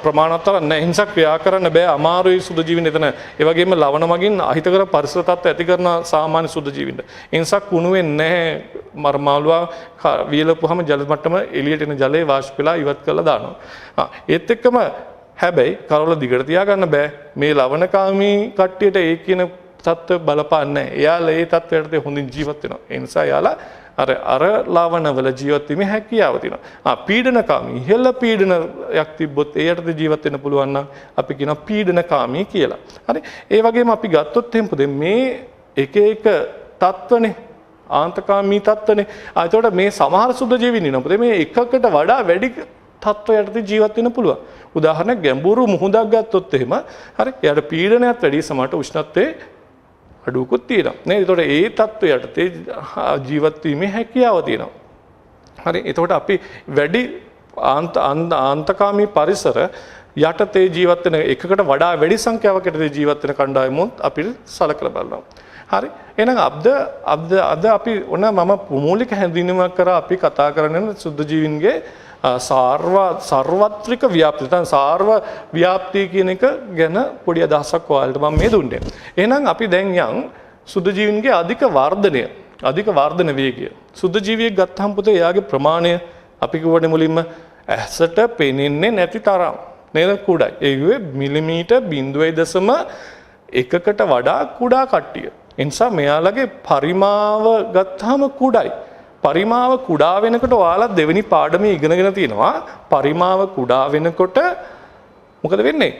ප්‍රමාණවත් නැහැ. ඒ නිසා ක්‍රියා කරන්න බෑ. අමාරුයි සුද්ධ ජීවින් එතන. ඒ වගේම ලවණ මගින් අහිතකර පරිසර තත්ත්ව ඇති කරන සාමාන්‍ය සුද්ධ ජීවින්ට. ඒ නිසා කුණු වෙන්නේ නැහැ. මර්මාළුවා වියලපුවාම ජල මට්ටම එළියට එන ජලය වාෂ්ප වෙලා ඉවත් කරලා දානවා. ඒත් එක්කම හැබැයි කරවල දිගට තියාගන්න බෑ. මේ ලවණකාමී කට්ටියට ඒ කියන තත්ත්ව බලපාන්නේ නැහැ. එයාලා ඒ තත්ත්වයට හොඳින් ජීවත් වෙනවා. ඒ නිසා එයාලා අර ලවණවල ජීවත් වීමේ හැකියාව තියෙනවා. පීඩනකාමී ඉහළ පීඩනයක් තිබ්බොත් එයාට ජීවත් වෙන්න පුළුවන් නම් අපි කියනවා පීඩනකාමී කියලා. හරි. ඒ වගේම අපි ගත්තොත් එහෙම මේ එක එක තත්ත්වනේ ආන්තකාමී තත්ත්වනේ. ඒතකොට මේ සමහර සුද්ධ ජීවීන් ඉන්නවා. මේ එකකට වඩා වැඩි තත්ත්වයකට ජීවත් වෙන්න පුළුවන්. උදාහරණයක් ගැඹුරු මුහුදක් ගත්තොත් එහෙම හරි. එයාට පීඩනයත් වැඩි සමහරට උෂ්ණත්වයේ අඩුවකුත් තියෙනවා නේද? ඒතකොට ඒ තත්ත්වයට ජීවත් වීමේ හැකියාව තියෙනවා. හරි. එතකොට අපි වැඩි ආන්තකාමී පරිසර යටතේ ජීවත් වෙන එකකට වඩා වැඩි සංඛ්‍යාවකට ජීවත් වෙන කණ්ඩායමුත් අපිට සලකලා බලනවා. හරි. එහෙනම් අද අපි ඔන්න මම මූලික හැඳින්වීමක් කරා අපි කතා කරන්නේ සුද්ධ ජීවීන්ගේ සර්වත්‍රික ව්‍යාප්තිය නැත්නම් සාර්ව ව්‍යාප්තිය කියන එක ගැන පොඩි අදහසක් ඔයාලට මම මේ දුන්නේ. එහෙනම් අපි දැන් යන් සුද්ධ ජීවීන්ගේ අධික වර්ධන වේගය. සුද්ධ ජීවියෙක් ගත්තාම පුතේ එයාගේ ප්‍රමාණය අපි කිව්වනේ මුලින්ම ඇසට පෙනෙන්නේ නැති තරම් නේද කුඩායි. ඒ කිව්වේ මිලිමීටර් 0.1කට වඩා කුඩා කට්ටිය. ඒ නිසා මෙයාලගේ පරිමාව ගත්තාම කුඩායි. පරිමාව කුඩා වෙනකොට ඔයාලා දෙවෙනි පාඩමේ ඉගෙනගෙන තියෙනවා පරිමාව කුඩා වෙනකොට මොකද වෙන්නේ?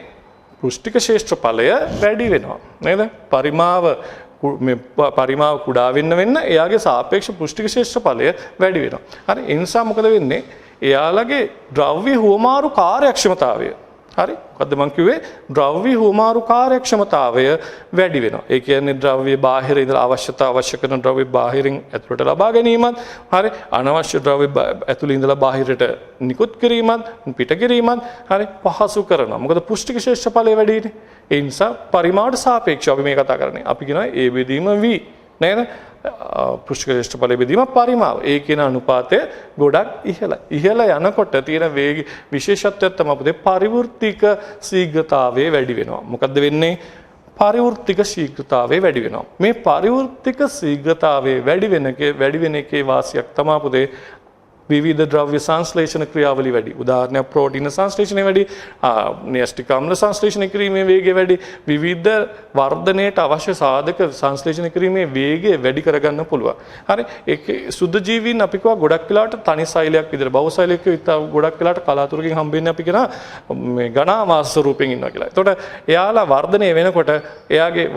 පෘෂ්ඨික ශේෂ්ත්‍රඵලය වැඩි වෙනවා නේද? පරිමාව කුඩා වෙන්න එයාගේ සාපේක්ෂ පෘෂ්ඨික ශේෂ්ත්‍රඵලය වැඩි වෙනවා. හරි. ඒ නිසා මොකද වෙන්නේ? එයාලගේ ද්‍රව්‍ය හුවමාරු කාර්යක්ෂමතාවය හරි මොකද්ද මං කිව්වේ ද්‍රව්‍ය හුවමාරු කාර්යක්ෂමතාවය වැඩි වෙනවා. ඒ කියන්නේ ද්‍රව්‍ය බාහිර ඉඳලා අවශ්‍ය කරන ද්‍රව්‍ය බාහිරින් ඇතුළට ලබා ගැනීමත් හරි අනවශ්‍ය ද්‍රව්‍ය ඇතුළේ ඉඳලා බාහිරට නිකුත් කිරීමත් පිට කිරීමත් හරි පහසු කරනවා. මොකද පුෂ්ටික ශේෂ්ඨඵලය වැඩිනේ. ඒ නිසා පරිමාවට සාපේක්ෂව අපි මේ කතා කරන්නේ. අපි කියනවා ඒ බෙදීම v නේද? පෘෂ්ඨික ශේෂ්ඨඵලය බෙදීම පරිමාව. ඒ කියන අනුපාතය ගොඩක් ඉහළයි. ඉහළ යනකොට තියෙන වේග විශේෂත්වයක් තමයි අපේ පරිවෘත්තික ශීඝ්‍රතාවය වැඩි වෙනවා. මොකද්ද වෙන්නේ? පරිවෘත්තික ශීඝ්‍රතාවය වැඩි වෙනවා. මේ පරිවෘත්තික ශීඝ්‍රතාවය වැඩි වෙන එකේ වාසියක් තමයි අපේ විවිධ ද්‍රව්‍ය සංශ්ලේෂණ ක්‍රියාවලිය වැඩි. උදාහරණයක් ප්‍රෝටීන සංශ්ලේෂණය වැඩි, න්‍යෂ්ටික අම්ල සංශ්ලේෂණය කිරීමේ වේගය වැඩි, විවිධ වර්ධනයට අවශ්‍ය සාධක සංශ්ලේෂණය කිරීමේ වේගය වැඩි කරගන්න පුළුවන්. හරි. ඒක සුද්ධ ජීවීන් අපි කියවා ගොඩක් වෙලාවට තනි සෛලයක් විදිහට බහුසෛලයක ගොඩක් වෙලාවට කලාතුරකින් හම්බෙන්නේ අපි කියන මේ ඝනාවාස ස්වරූපයෙන් ඉන්නවා කියලා. එතකොට එයාලා වර්ධනය වෙනකොට එයාගේ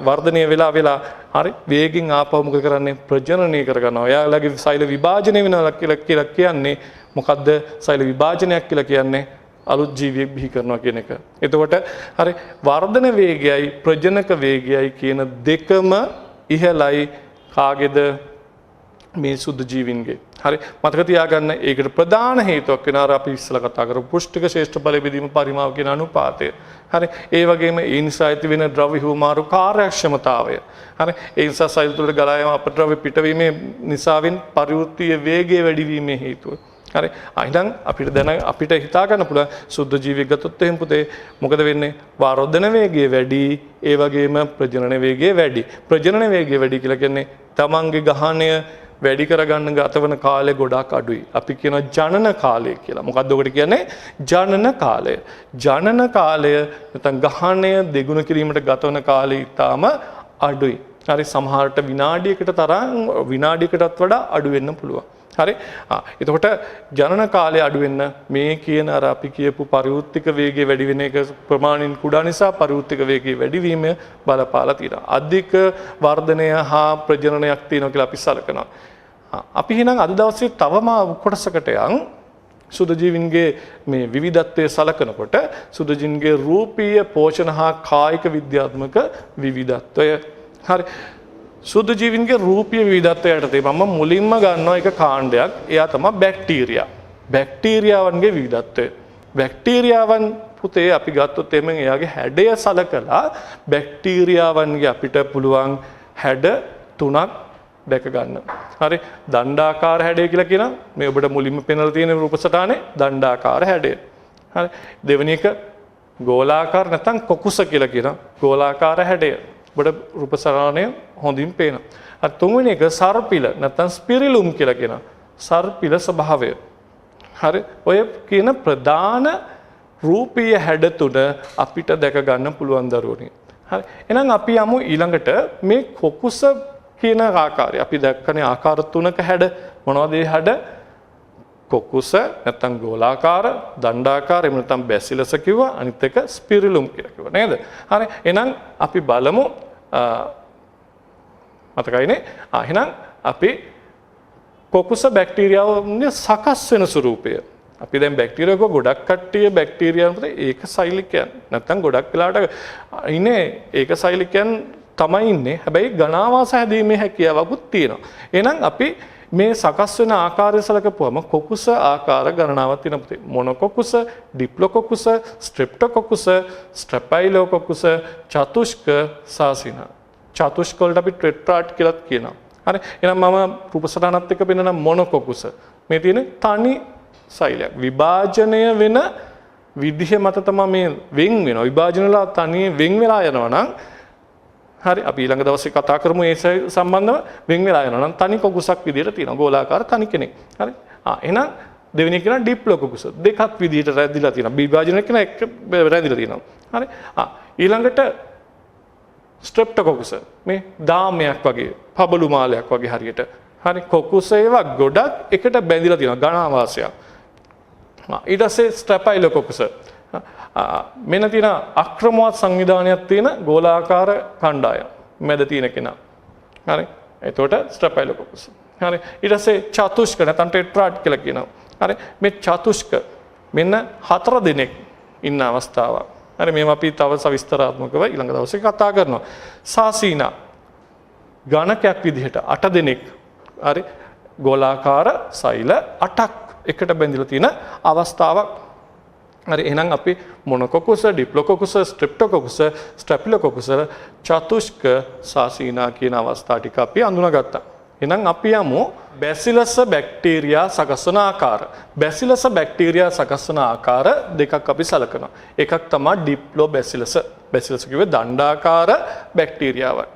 වර්ධනය වෙලා හරි වේගින් ආපහු මොකද කරන්නේ? ප්‍රජනනය කරගන්නවා. එයාලගේ සෛල විභාජනය වෙනවා කියලා කියන්නේ මොකද්ද? සෛල විභාජනයක් කියලා කියන්නේ අලුත් ජීවියෙක් බිහි කරනවා කියන එක. එතකොට හරි වර්ධන වේගයයි ප්‍රජනක වේගයයි කියන දෙකම ඉහළයි කාගේද? මේ සුද්ධ ජීවින්ගේ. හරි මතක තියාගන්න ඒකට ප්‍රධාන හේතුවක් වෙනවා අර අපි ඉස්සලා කතා කරපු පුෂ්ටික ශ්‍රේෂ්ඨ බල බෙදීම පරිමාව කියන අනුපාතය. හරි ඒ වගේම ඒ නිසා ඇති වෙන ද්‍රව්‍ය හුවමාරු කාර්යක්ෂමතාවය. හරි ඒ නිසා සෛල තුළට ගලා යාම අපද්‍රව්‍ය පිටවීමේ නිසාවෙන් පරිවෘත්තීය වේගය වැඩි වීමේ හේතුව. හරි එහෙනම් අපිට දැන අපිට හිතා ගන්න පුළුවන් සුද්ධ ජීවියෙක් ගත්තොත් එහෙම පුතේ මොකද වෙන්නේ වාරෝධන වේගය වැඩි ඒ වගේම ප්‍රජනන වේගය වැඩි. ප්‍රජනන වේගය වැඩි කියලා කියන්නේ තමන්ගේ ගහණය වැඩි කරගන්න ගත වන කාලය ගොඩාක් අඩුයි. අපි කියනවා ජනන කාලය කියලා. මොකක්ද ඔකට කියන්නේ? ජනන කාලය. ජනන කාලය නැත්නම් ගහණය දෙගුණ කිරීමට ගත වන කාලය ඊටාම අඩුයි. හරි සමහරට විනාඩියකට තරම් විනාඩියකටත් වඩා අඩු වෙන්න පුළුවන්. හරි එතකොට ජනන කාලය අඩු වෙන්න මේ කියන අර අපි කියපු පරිවෘත්තික වේගය වැඩි වෙන එක ප්‍රමාණයෙන් කුඩා නිසා පරිවෘත්තික වේගය වැඩි වීම බලපාලා තියෙනවා. අධික වර්ධනය හා ප්‍රජනනයක් තියෙනවා කියලා අපි සලකනවා. අපි එහෙනම් අද දවසේ තවම කොටසකට යන් සුද්ධ ජීවින්ගේ මේ විවිධත්වය සලකනකොට සුද්ධ ජීවින්ගේ රූපීය පෝෂණ හා කායික විද්‍යාත්මක විවිධත්වය. හරි සුද්ධ ජීවින්ගේ රූපීය විවිධත්වය යටතේ මම මුලින්ම ගන්නවා එක කාණ්ඩයක්. එයා තමයි බැක්ටීරියා. බැක්ටීරියාවන්ගේ විවිධත්වය. බැක්ටීරියාවන් පුතේ අපි ගත්තොත් එමෙන් එයාගේ හැඩය සලකලා බැක්ටීරියාවන්ගේ අපිට පුළුවන් හැඩ තුනක් දැක ගන්න. හරි දණ්ඩාකාර හැඩය කියලා කියනවා. මේ ඔබට මුලින්ම පෙන්වලා තියෙන රූප සටහනේ දණ්ඩාකාර හැඩය. හරි දෙවෙනි එක ගෝලාකාර නැත්නම් කොකුස කියලා කියනවා. ගෝලාකාර හැඩය. ඔබට රූප සටහනේ හොඳින් පේනවා. අර තුන්වෙනි එක සර්පිල නැත්නම් ස්පිරිලුම් කියලා කියනවා. සර්පිල ස්වභාවය. හරි ඔය කියන ප්‍රධාන රූපීය හැඩ තුන අපිට දැක ගන්න පුළුවන් දරුවනේ. හරි එහෙනම් අපි යමු ඊළඟට මේ කොකුස කියන ආකාරය. අපි දැක්කනේ ආකාර තුනක හැඩ මොනවද ඒ හැඩ? කොකුස නැත්නම් ගෝලාකාර, දණ්ඩාකාර එහෙම නැත්නම් බැසිලස් කිව්වා. අනිත් එක ස්පිරිලුම් කියලා කිව්වා නේද? හරි එහෙනම් අපි බලමු මතකයිනේ. එහෙනම් අපි කොකුස බැක්ටීරියාවන්ගේ සකස් වෙන ස්වරූපය. අපි දැන් බැක්ටීරියාවක ගොඩක් කට්ටිය බැක්ටීරියාවන් පුතේ ඒකසෛලිකයන් නැත්නම් ගොඩක් වෙලාට ඉන්නේ ඒකසෛලිකයන් තමයි ඉන්නේ. හැබැයි ඝනාවාස හැදීමේ හැකියාවකුත් තියෙනවා. එහෙනම් අපි මේ සකස් වෙන ආකාරය සලකපුවම කොකුස ආකාර ගණනාවක් තියෙනවා පුතේ. මොනොකොකුස, ඩිප්ලොකොකුස, ස්ට්‍රෙප්ටොකොකුස, ස්ට්‍රැපයිලෝකොකුස, චතුෂ්ක, සාසිනා. චතුෂ්ක වලට අපි ටෙට්‍රාඩ් කියලාත් කියනවා. හරි. එහෙනම් මම රූප සටහනත් එක්ක පෙන්නන මොනොකොකුස. මේ තියෙන්නේ තනි සෛලයක්. විභාජනය වෙන විදිහ මත තමයි මේ වෙන් වෙනවා. විභාජනලා තනියෙන් වෙන් වෙලා යනවා නම් හරි අපි ඊළඟ දවසේ කතා කරමු ඒ සම්බන්ධව වෙන් වෙලා යනවා නම් තනි කොකුසක් විදියට තියෙනවා. ගෝලාකාර තනි කෙනෙක්. හරි. එහෙනම් දෙවෙනි එක කියන ඩිප්ලොකොකුස. දෙකක් විදියට රැඳිලා තියෙනවා. විභාජනය කියන එක රැඳිලා තියෙනවා. හරි. ඊළඟට ස්ට්‍රෙප්ටොකොකුස. මේ දාමයක් වගේ, පබළු මාලයක් වගේ හරියට. හරි. කොකුස ඒවා ගොඩක් එකට බැඳිලා තියෙනවා. ඝනාවාසයක්. ඊට පස්සේ ස්ට්‍රැපයිලොකොකුස. මෙන්න තියෙන අක්‍රමවත් සංවිධානයක් තියෙන ගෝලාකාර කණ්ඩායම් මැද තියෙන කෙනා. හරි. එතකොට ස්ට්‍රැපයිලොකොකුස. හරි. ඊට පස්සේ චතුෂ්ක නැත්නම් ටෙට්‍රාඩ් කියලා කියනවා. හරි. මේ චතුෂ්ක මෙන්න 4 දෙනෙක් ඉන්න අවස්ථාවක්. හරි. මේවා අපි තව සවිස්තරාත්මකව ඊළඟ දවසේ කතා කරනවා. සාසීනා ගණකයක් විදිහට 8 දෙනෙක්. හරි. ගෝලාකාර සෛල 8ක් එකට බැඳිලා තියෙන අවස්ථාවක්. හරි එහෙනම් අපි මොනොකොකුස, ඩිප්ලොකොකුස, ස්ට්‍රෙප්ටොකොකුස, ස්ටැපිලොකොකුස, චතුෂ්ක, සාසීනා කියන අවස්ථා ටික අපි අඳුනගත්තා. එහෙනම් අපි යමු බැසිලස් බැක්ටීරියා සකස් වන ආකාර. බැසිලස් බැක්ටීරියා සකස් වන ආකාර දෙකක් අපි සලකනවා. එකක් තමයි ඩිප්ලොබැසිලස්. බැසිලස් කිව්වේ දණ්ඩාකාර බැක්ටීරියාවයි.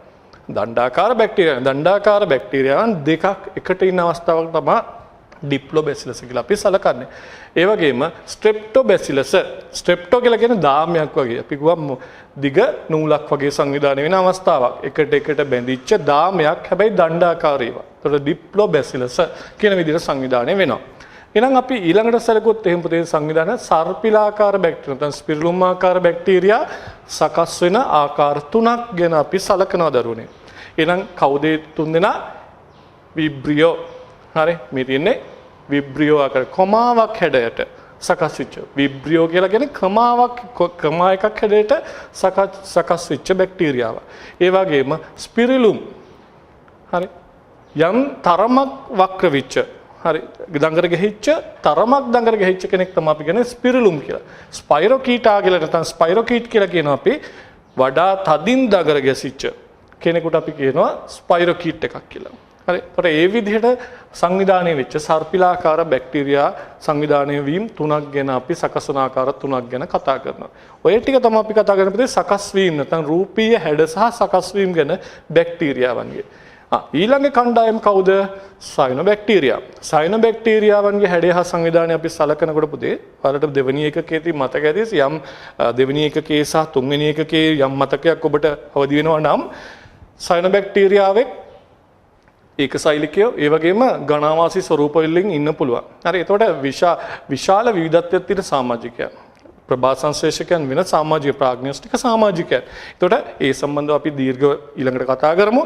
දණ්ඩාකාර බැක්ටීරියාවන් දෙකක් එකට ඉන්න අවස්ථාවක් තමයි ඩිප්ලොබැසිලස් කියලා අපි සලකන්නේ. ඒ වගේම ස්ට්‍රෙප්ටොබැසිලස්. ස්ට්‍රෙප්ටෝ කියලා කියන්නේ දාමයක් වගේ. අපි කිව්වා දිග නූලක් වගේ සංවිධානය වෙන අවස්ථාවක්. එකට බැඳිච්ච දාමයක් හැබැයි දණ්ඩාකාරීව. ඒතකොට ඩිප්ලොබැසිලස් කියන විදිහට සංවිධානය වෙනවා. එහෙනම් අපි ඊළඟට සැලකුවොත් එහෙම පුතේ සංවිධානය සර්පිලාකාර බැක්ටීරියා නැත්නම් ස්පිරිලුම් ආකාර බැක්ටීරියා සකස් වෙන ආකාර තුනක් ගැන අපි සලකනවා දරුවනේ. එහෙනම් කවුද තුන් දෙනා? විබ්‍රියෝ. හරි මේ තියෙන්නේ විබ්‍රියෝ ආකාර කොමාවක් හැඩයට සකස් වෙච්ච විබ්‍රියෝ කියලා කියන්නේ ක්‍රමා එකක් හැඩයට සකස් වෙච්ච බැක්ටීරියාව. ඒ වගේම ස්පිරිලුම්. හරි යම් තරමක් වක්‍ර වෙච්ච හරි දඟර ගෙහිච්ච තරමක් දඟර ගෙහිච්ච කෙනෙක් තමයි අපි කියන්නේ ස්පිරුලුම් කියලා. ස්පයිරොකීටා කියලා නැත්නම් ස්පයිරොකීට් කියලා කියනවා අපි වඩා තදින් දඟර ගැසිච්ච කෙනෙකුට අපි කියනවා ස්පයිරොකීට් එකක් කියලා. හරි. ඒකට ඒ විදිහට සංවිධානය වෙච්ච සර්පිලාකාර බැක්ටීරියා සංවිධානය වීම තුනක් ගැන අපි සකසන ආකාර තුනක් ගැන කතා කරනවා. ඔය ටික තමයි අපි කතා කරන්නේ සකස් වීම නැත්නම් රූපීය හැඩ සහ සකස් වීම ගැන බැක්ටීරියාවන්ගේ. ඊළඟ කණ්ඩායම කවුද? සයනොබැක්ටීරියා. සයනොබැක්ටීරියාවන්ගේ හැඩය හා සංවිධානය අපි සලකනකොට පුතේ ඔයාලට දෙවෙනි එකකේදී මතක ඇති යම් දෙවෙනි එකකේ සහ තුන්වෙනි එකකේ යම් මතකයක් ඔබට අවදි වෙනවා නම් සයනොබැක්ටීරියාවේ ඒකසෛලිකයෝ ඒ වගේම ගණාවාසී ස්වරූප වලින් ඉන්න පුළුවන්. හරි. එතකොට විශාල විවිධත්වයක් තියෙන සමාජිකයන්. ප්‍රභා සංශ්ලේෂකයන් වෙන සමාජීය ප්‍රාග්නොස්ටික සමාජිකයන්. එතකොට ඒ සම්බන්ධව අපි දීර්ඝ ඊළඟට කතා කරමු.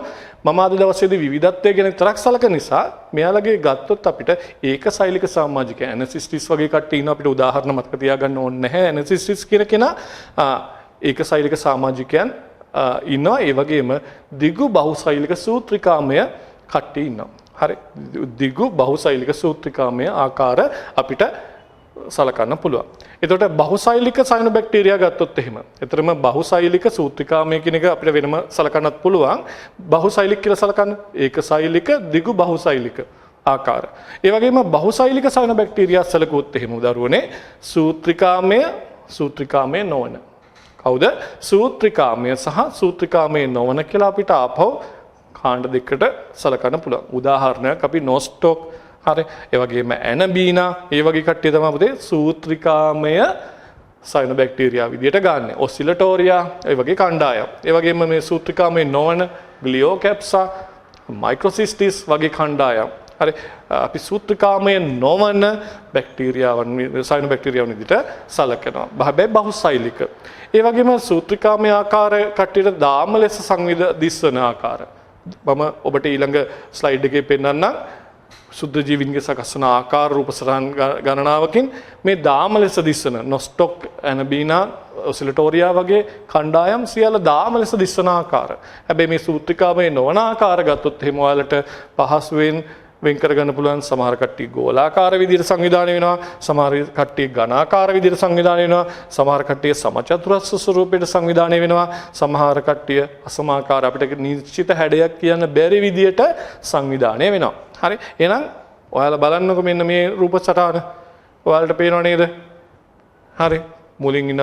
මම අද දවසේදී විවිධත්වය ගැන තරක් සලකන නිසා මෙයාලගේ ගත්තොත් අපිට ඒකසෛලික සමාජිකයන් ඇනසිස්ටිස් වගේ කට්ටිය ඉන්න අපිට උදාහරණ මතක තියාගන්න ඕනේ නැහැ. ඇනසිස්ටිස් කියන කෙනා ඒකසෛලික සමාජිකයන් ඉන්නවා. ඒ වගේම දිගු බහුසෛලික සූත්‍රිකාමය කට්ටිය ඉන්නවා. හරි. දිගු බහුසෛලික සූත්‍රිකාමය ආකාර අපිට සලකන්න පුළුවන්. එතකොට බහුසෛලික සයනොබැක්ටීරියා ගත්තොත් එහෙම. එතරම් බහුසෛලික සූත්‍රිකාමය කියන එක අපිට වෙනම සලකන්නත් පුළුවන්. බහුසෛලික කියලා සලකන්න ඒකසෛලික දිගු බහුසෛලික ආකාර. ඒ වගේම බහුසෛලික සයනොබැක්ටීරියා සලකුවොත් එහෙම උදාහරණේ සූත්‍රිකාමය නොවන. කවුද? සූත්‍රිකාමය සහ සූත්‍රිකාමය නොවන කියලා අපිට ආපහු කාණ්ඩ දෙකකට සලකන්න පුළුවන්. උදාහරණයක් අපි නොස්ටොක් හරි ඒ වගේම ඇනබීනා ඒ වගේ කට්ටිය තමයි පුතේ සූත්‍රිකාමය සයනොබැක්ටීරියා විදියට ගන්න. ඔසිලටෝරියා ඒ වගේ කණ්ඩායම්. ඒ වගේම මේ සූත්‍රිකාමය නොවන ග්ලියෝකැප්සා මයික්‍රොසිස්ටිස් වගේ කණ්ඩායම්. හරි අපි සූත්‍රිකාමය නොවන බැක්ටීරියාවන් සයනොබැක්ටීරියාවන් විදියට සලකනවා. හැබැයි බහුසෛලික. ඒ වගේම සූත්‍රිකාමය ආකාර කට්ටියට දාම ලෙස සංවිධ දිස්වන ආකාර. මම ඔබට ඊළඟ ස්ලයිඩ් එකේ පෙන්නන්නම්. සුද්ධ ජීවීන්ගේ සකස් වන ආකාර රූප සටහන් ගණනාවකින් මේ දාම ලෙස දිස්වන නොස්ටොක් ඇනබීනා ඔසිලටෝරියා වගේ කණ්ඩායම් සියල්ල දාම ලෙස දිස්වන ආකාර. හැබැයි මේ සූත්‍රිකාමය නොවන ආකාර ගත්තොත් එහෙම ඔයාලට පහසුවෙන් වෙන් කරගන්න පුළුවන්. සමහර කට්ටිය ගෝලාකාර විදිහට සංවිධානය වෙනවා, සමහර කට්ටිය ඝනාකාර විදිහට සංවිධානය වෙනවා, සමහර කට්ටිය සමචතුරස්‍ර ස්වරූපයට සංවිධානය වෙනවා, සමහර කට්ටිය අසමාකාර අපිට නිශ්චිත හැඩයක් කියන්න බැරි විදිහට සංවිධානය වෙනවා. හරි. එහෙනම් ඔයාලා බලන්නකො මෙන්න මේ රූප සටහන. ඔයාලට පේනව නේද? හරි. මුලින් ඉන්න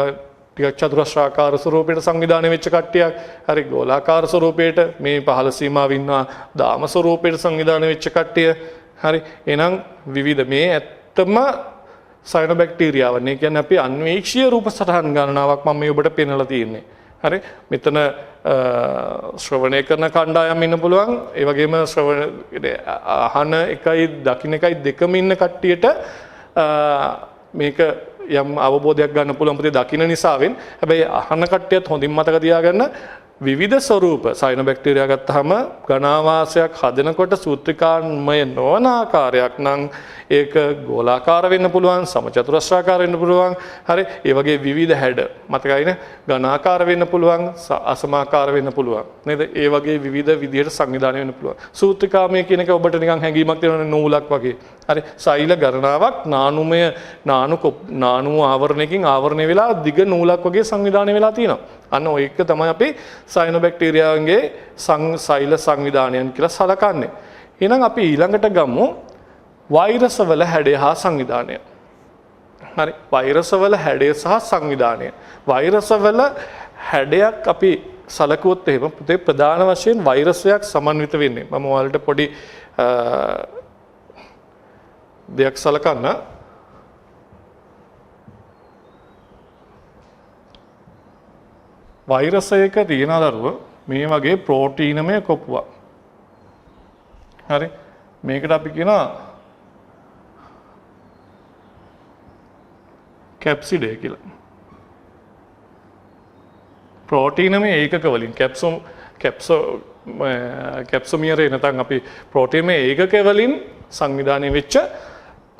ටිකක් චතුරස්‍රාකාර ස්වරූපයට සංවිධානය වෙච්ච කට්ටියක්. හරි ගෝලාකාර ස්වරූපයට මේ පහළ සීමාවෙ ඉන්නවා දාම ස්වරූපයට සංවිධානය වෙච්ච කට්ටිය. හරි. එහෙනම් විවිධ මේ ඇත්තම සයනොබැක්ටීරියාවන්. ඒ කියන්නේ අපි අන්වේක්ෂීය රූප සටහන් ගණනාවක් මම මේ ඔබට පෙන්නලා තියෙන්නේ. හරි. මෙතන ශ්‍රවණය කරන කණ්ඩායම් ඉන්න පුළුවන්. ඒ වගේම අහන එකයි දකින්න එකයි දෙකම ඉන්න කට්ටියට මේක යම් අවබෝධයක් ගන්න පුළුවන් පුතේ දකින්න නිසාවෙන්. හැබැයි අහන කට්ටියත් හොඳින් මතක තියාගන්න විවිධ ස්වරූප සයනොබැක්ටීරියා ගත්තාම ඝනාවාසයක් හදනකොට සූත්‍රිකාමය නොවන ආකාරයක් නම් ඒක ගෝලාකාර වෙන්න පුළුවන්, සමචතුරස්‍රාකාර වෙන්න පුළුවන්. හරි. ඒ වගේ විවිධ හැඩ මතකයිනේ. ඝනාකාර වෙන්න පුළුවන්, අසමාකාර වෙන්න පුළුවන්. නේද? ඒ වගේ විවිධ විදිහට සංවිධානය වෙන්න පුළුවන්. සූත්‍රිකාමය කියන එක ඔබට නිකන් හැඟීමක් තියෙනවනේ නූලක් වගේ. හරි. සෛල ගණනාවක් නානු ආවරණයකින් ආවරණය වෙලා දිග නූලක් වගේ සංවිධානය වෙලා තියෙනවා. අන්න ඔය එක තමයි අපි සයනොබැක්ටීරියාගේ සෛල සංවිධානයන් කියලා සලකන්නේ. එහෙනම් අපි ඊළඟට ගමු වෛරස වල හැඩය හා සංවිධානය. හරි. වෛරස වල හැඩය සහ සංවිධානය. වෛරස වල හැඩයක් අපි සලකුවොත් එහෙම පුතේ ප්‍රධාන වශයෙන් වෛරසයක් සමන්විත වෙන්නේ. මම ඔයාලට පොඩි දෙයක් සලකන්න. වෛරසයක තියෙන දරුව මේ වගේ ප්‍රෝටීනමය කොපුවක්. හරි. මේකට අපි කියනවා කැප්සිඩය කියලා. ප්‍රෝටීනමය ඒකක වලින් කැප්සොමියරේ නැත්නම් අපි ප්‍රෝටීනමය ඒකක වලින් සංවිධානය වෙච්ච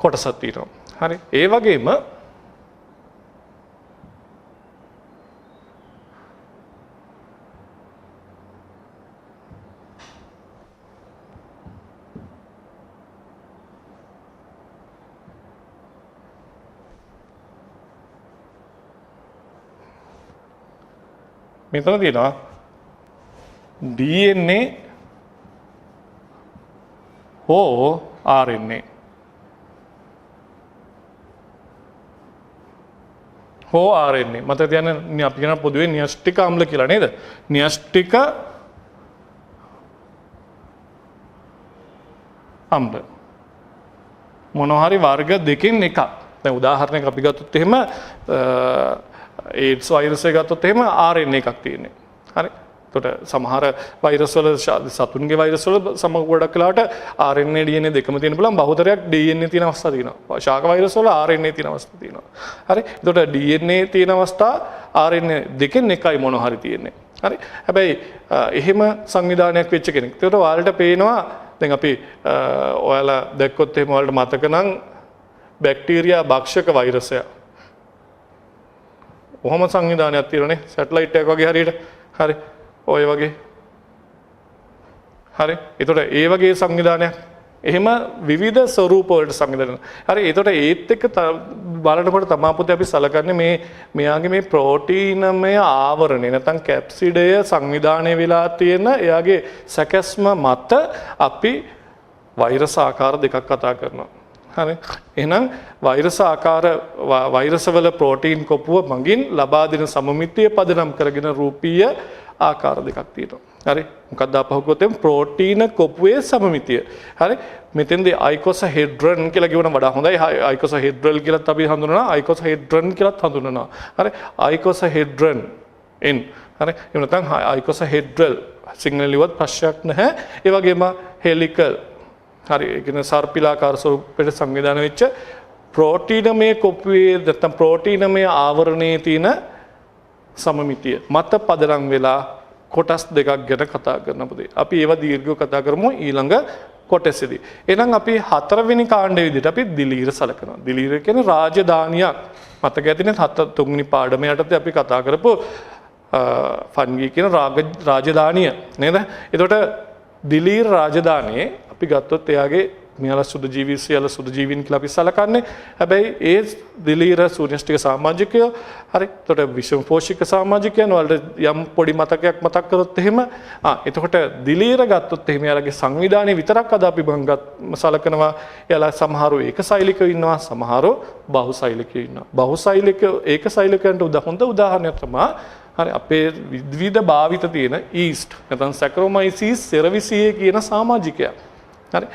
කොටසක් තියෙනවා. හරි. ඒ වගේම මෙතන තියෙනවා DNA හෝ RNA හෝ RNA මතක තියාගන්න අපි කියන පොදුවේ න්‍යෂ්ටික අම්ල කියලා නේද? න්‍යෂ්ටික අම්ල මොනවා හරි වර්ග දෙකෙන් එකක්. දැන් උදාහරණයක් අපි ගත්තොත් එහෙම AIDS වෛරසය ගත්තොත් එහෙම RNA එකක් තියෙන්නේ. හරි. එතකොට සමහර වෛරස් වල සතුන්ගේ වෛරස් වල සමහර ගොඩක් වෙලාවට RNA DNA දෙකම තියෙන පුළුවන් බහුතරයක් DNA තියෙන අවස්ථා තියෙනවා. ශාක වෛරස් වල RNA තියෙන අවස්ථා තියෙනවා. හරි. එතකොට DNA තියෙන අවස්ථා RNA දෙකෙන් එකයි මොනවා හරි තියෙන්නේ. හරි. හැබැයි එහෙම සංවිධානයක් වෙච්ච කෙනෙක්. එතකොට ඔයාලට පේනවා දැන් අපි ඔයාලා දැක්කොත් එහෙම ඔයාලට මතක නම් බැක්ටීරියා භක්ෂක වෛරසය. ඔහොම සංවිධානයක් තියෙනනේ සැටලයිට් එකක් වගේ හරියට. හරි. ඔය වගේ. හරි. ඒතකොට ඒ වගේ සංවිධානයක් එහෙම විවිධ ස්වරූප වලට සංවිධානය. හරි. ඒතකොට ඒත් එක්ක බලනකොට තමා පුතේ අපි සලකන්නේ මෙයාගේ මේ ප්‍රෝටීනමය ආවරණය නැත්නම් කැප්සිඩය සංවිධානය වෙලා තියෙන එයාගේ සැකැස්ම මත අපි වෛරස් ආකාර දෙකක් කතා කරනවා. හරි. එහෙනම් වෛරස් වල ප්‍රෝටීන් කොපුව මගින් ලබා දෙන සමමිතිය පදනම් කරගෙන රූපීය ආකාර දෙකක් තියෙනවා. හරි. මොකක්ද අපහු ගොතෙන් ප්‍රෝටීන කොපුවේ සමමිතිය. හරි. මෙතෙන්දී අයිකොසහෙඩ්‍රන් කියලා කියවන වඩා හොඳයි. අයිකොසහෙඩ්‍රල් කියලාත් අපි හඳුනනවා. අයිකොසහෙඩ්‍රන් කියලාත් හඳුනනවා. හරි. අයිකොසහෙඩ්‍රන් එන්. හරි. එහෙම නැත්නම් අයිකොසහෙඩ්‍රල් සිංහලෙන් ලියුවත් ප්‍රශ්නයක් නැහැ. ඒ වගේම හෙලිකල් හරි ඒ කියන්නේ සර්පිලාකාර ස්වරූපයට සංවිධානය වෙච්ච ප්‍රෝටීනමය කොපුවේ නැත්නම් ප්‍රෝටීනමය ආවරණයේ තියෙන සමමිතිය මත පදනම් වෙලා කොටස් දෙකක් ගැන කතා කරන පුතේ. අපි ඒවා දීර්ඝව කතා කරමු ඊළඟ කොටසේදී. එහෙනම් අපි හතරවෙනි කාණ්ඩයේ විදිහට අපි දිලීර සලකනවා. දිලීර කියන්නේ රාජධානියක්. මතක ඇතිනේ තුන්වෙනි පාඩම යටතේ අපි කතා කරපු ෆන්ගී කියන රාජධානිය නේද? එතකොට දිලීර රාජධානියේ අපි ගත්තොත් එයාගේ මෙයාලා සුදු ජීවී සියල්ල සුදු ජීවීන් කියලා අපි සලකන්නේ. හැබැයි ඒ දිලීර ශූන්‍යෂ්ටික සමාජිකයෝ හරි. එතකොට විෂම පෝෂික සමාජිකයන් වලට යම් පොඩි මතකයක් මතක් කරොත් එහෙම එතකොට දිලීර ගත්තොත් එහෙම එයාලගේ සංවිධානය විතරක් අද අපි සලකනවා. එයාලා සමහරව ඒකසෛලිකව ඉන්නවා සමහරව බහුසෛලිකව ඉන්නවා. බහුසෛලික ඒකසෛලිකයන්ට හොඳ උදාහරණයක් තමයි හරි අපේ විවිධ භාවිත තියෙන ඊස්ට් නැත්නම් සැක්‍රොමයිසිස් සෙරවිසියේ කියන සමාජිකයා. හරි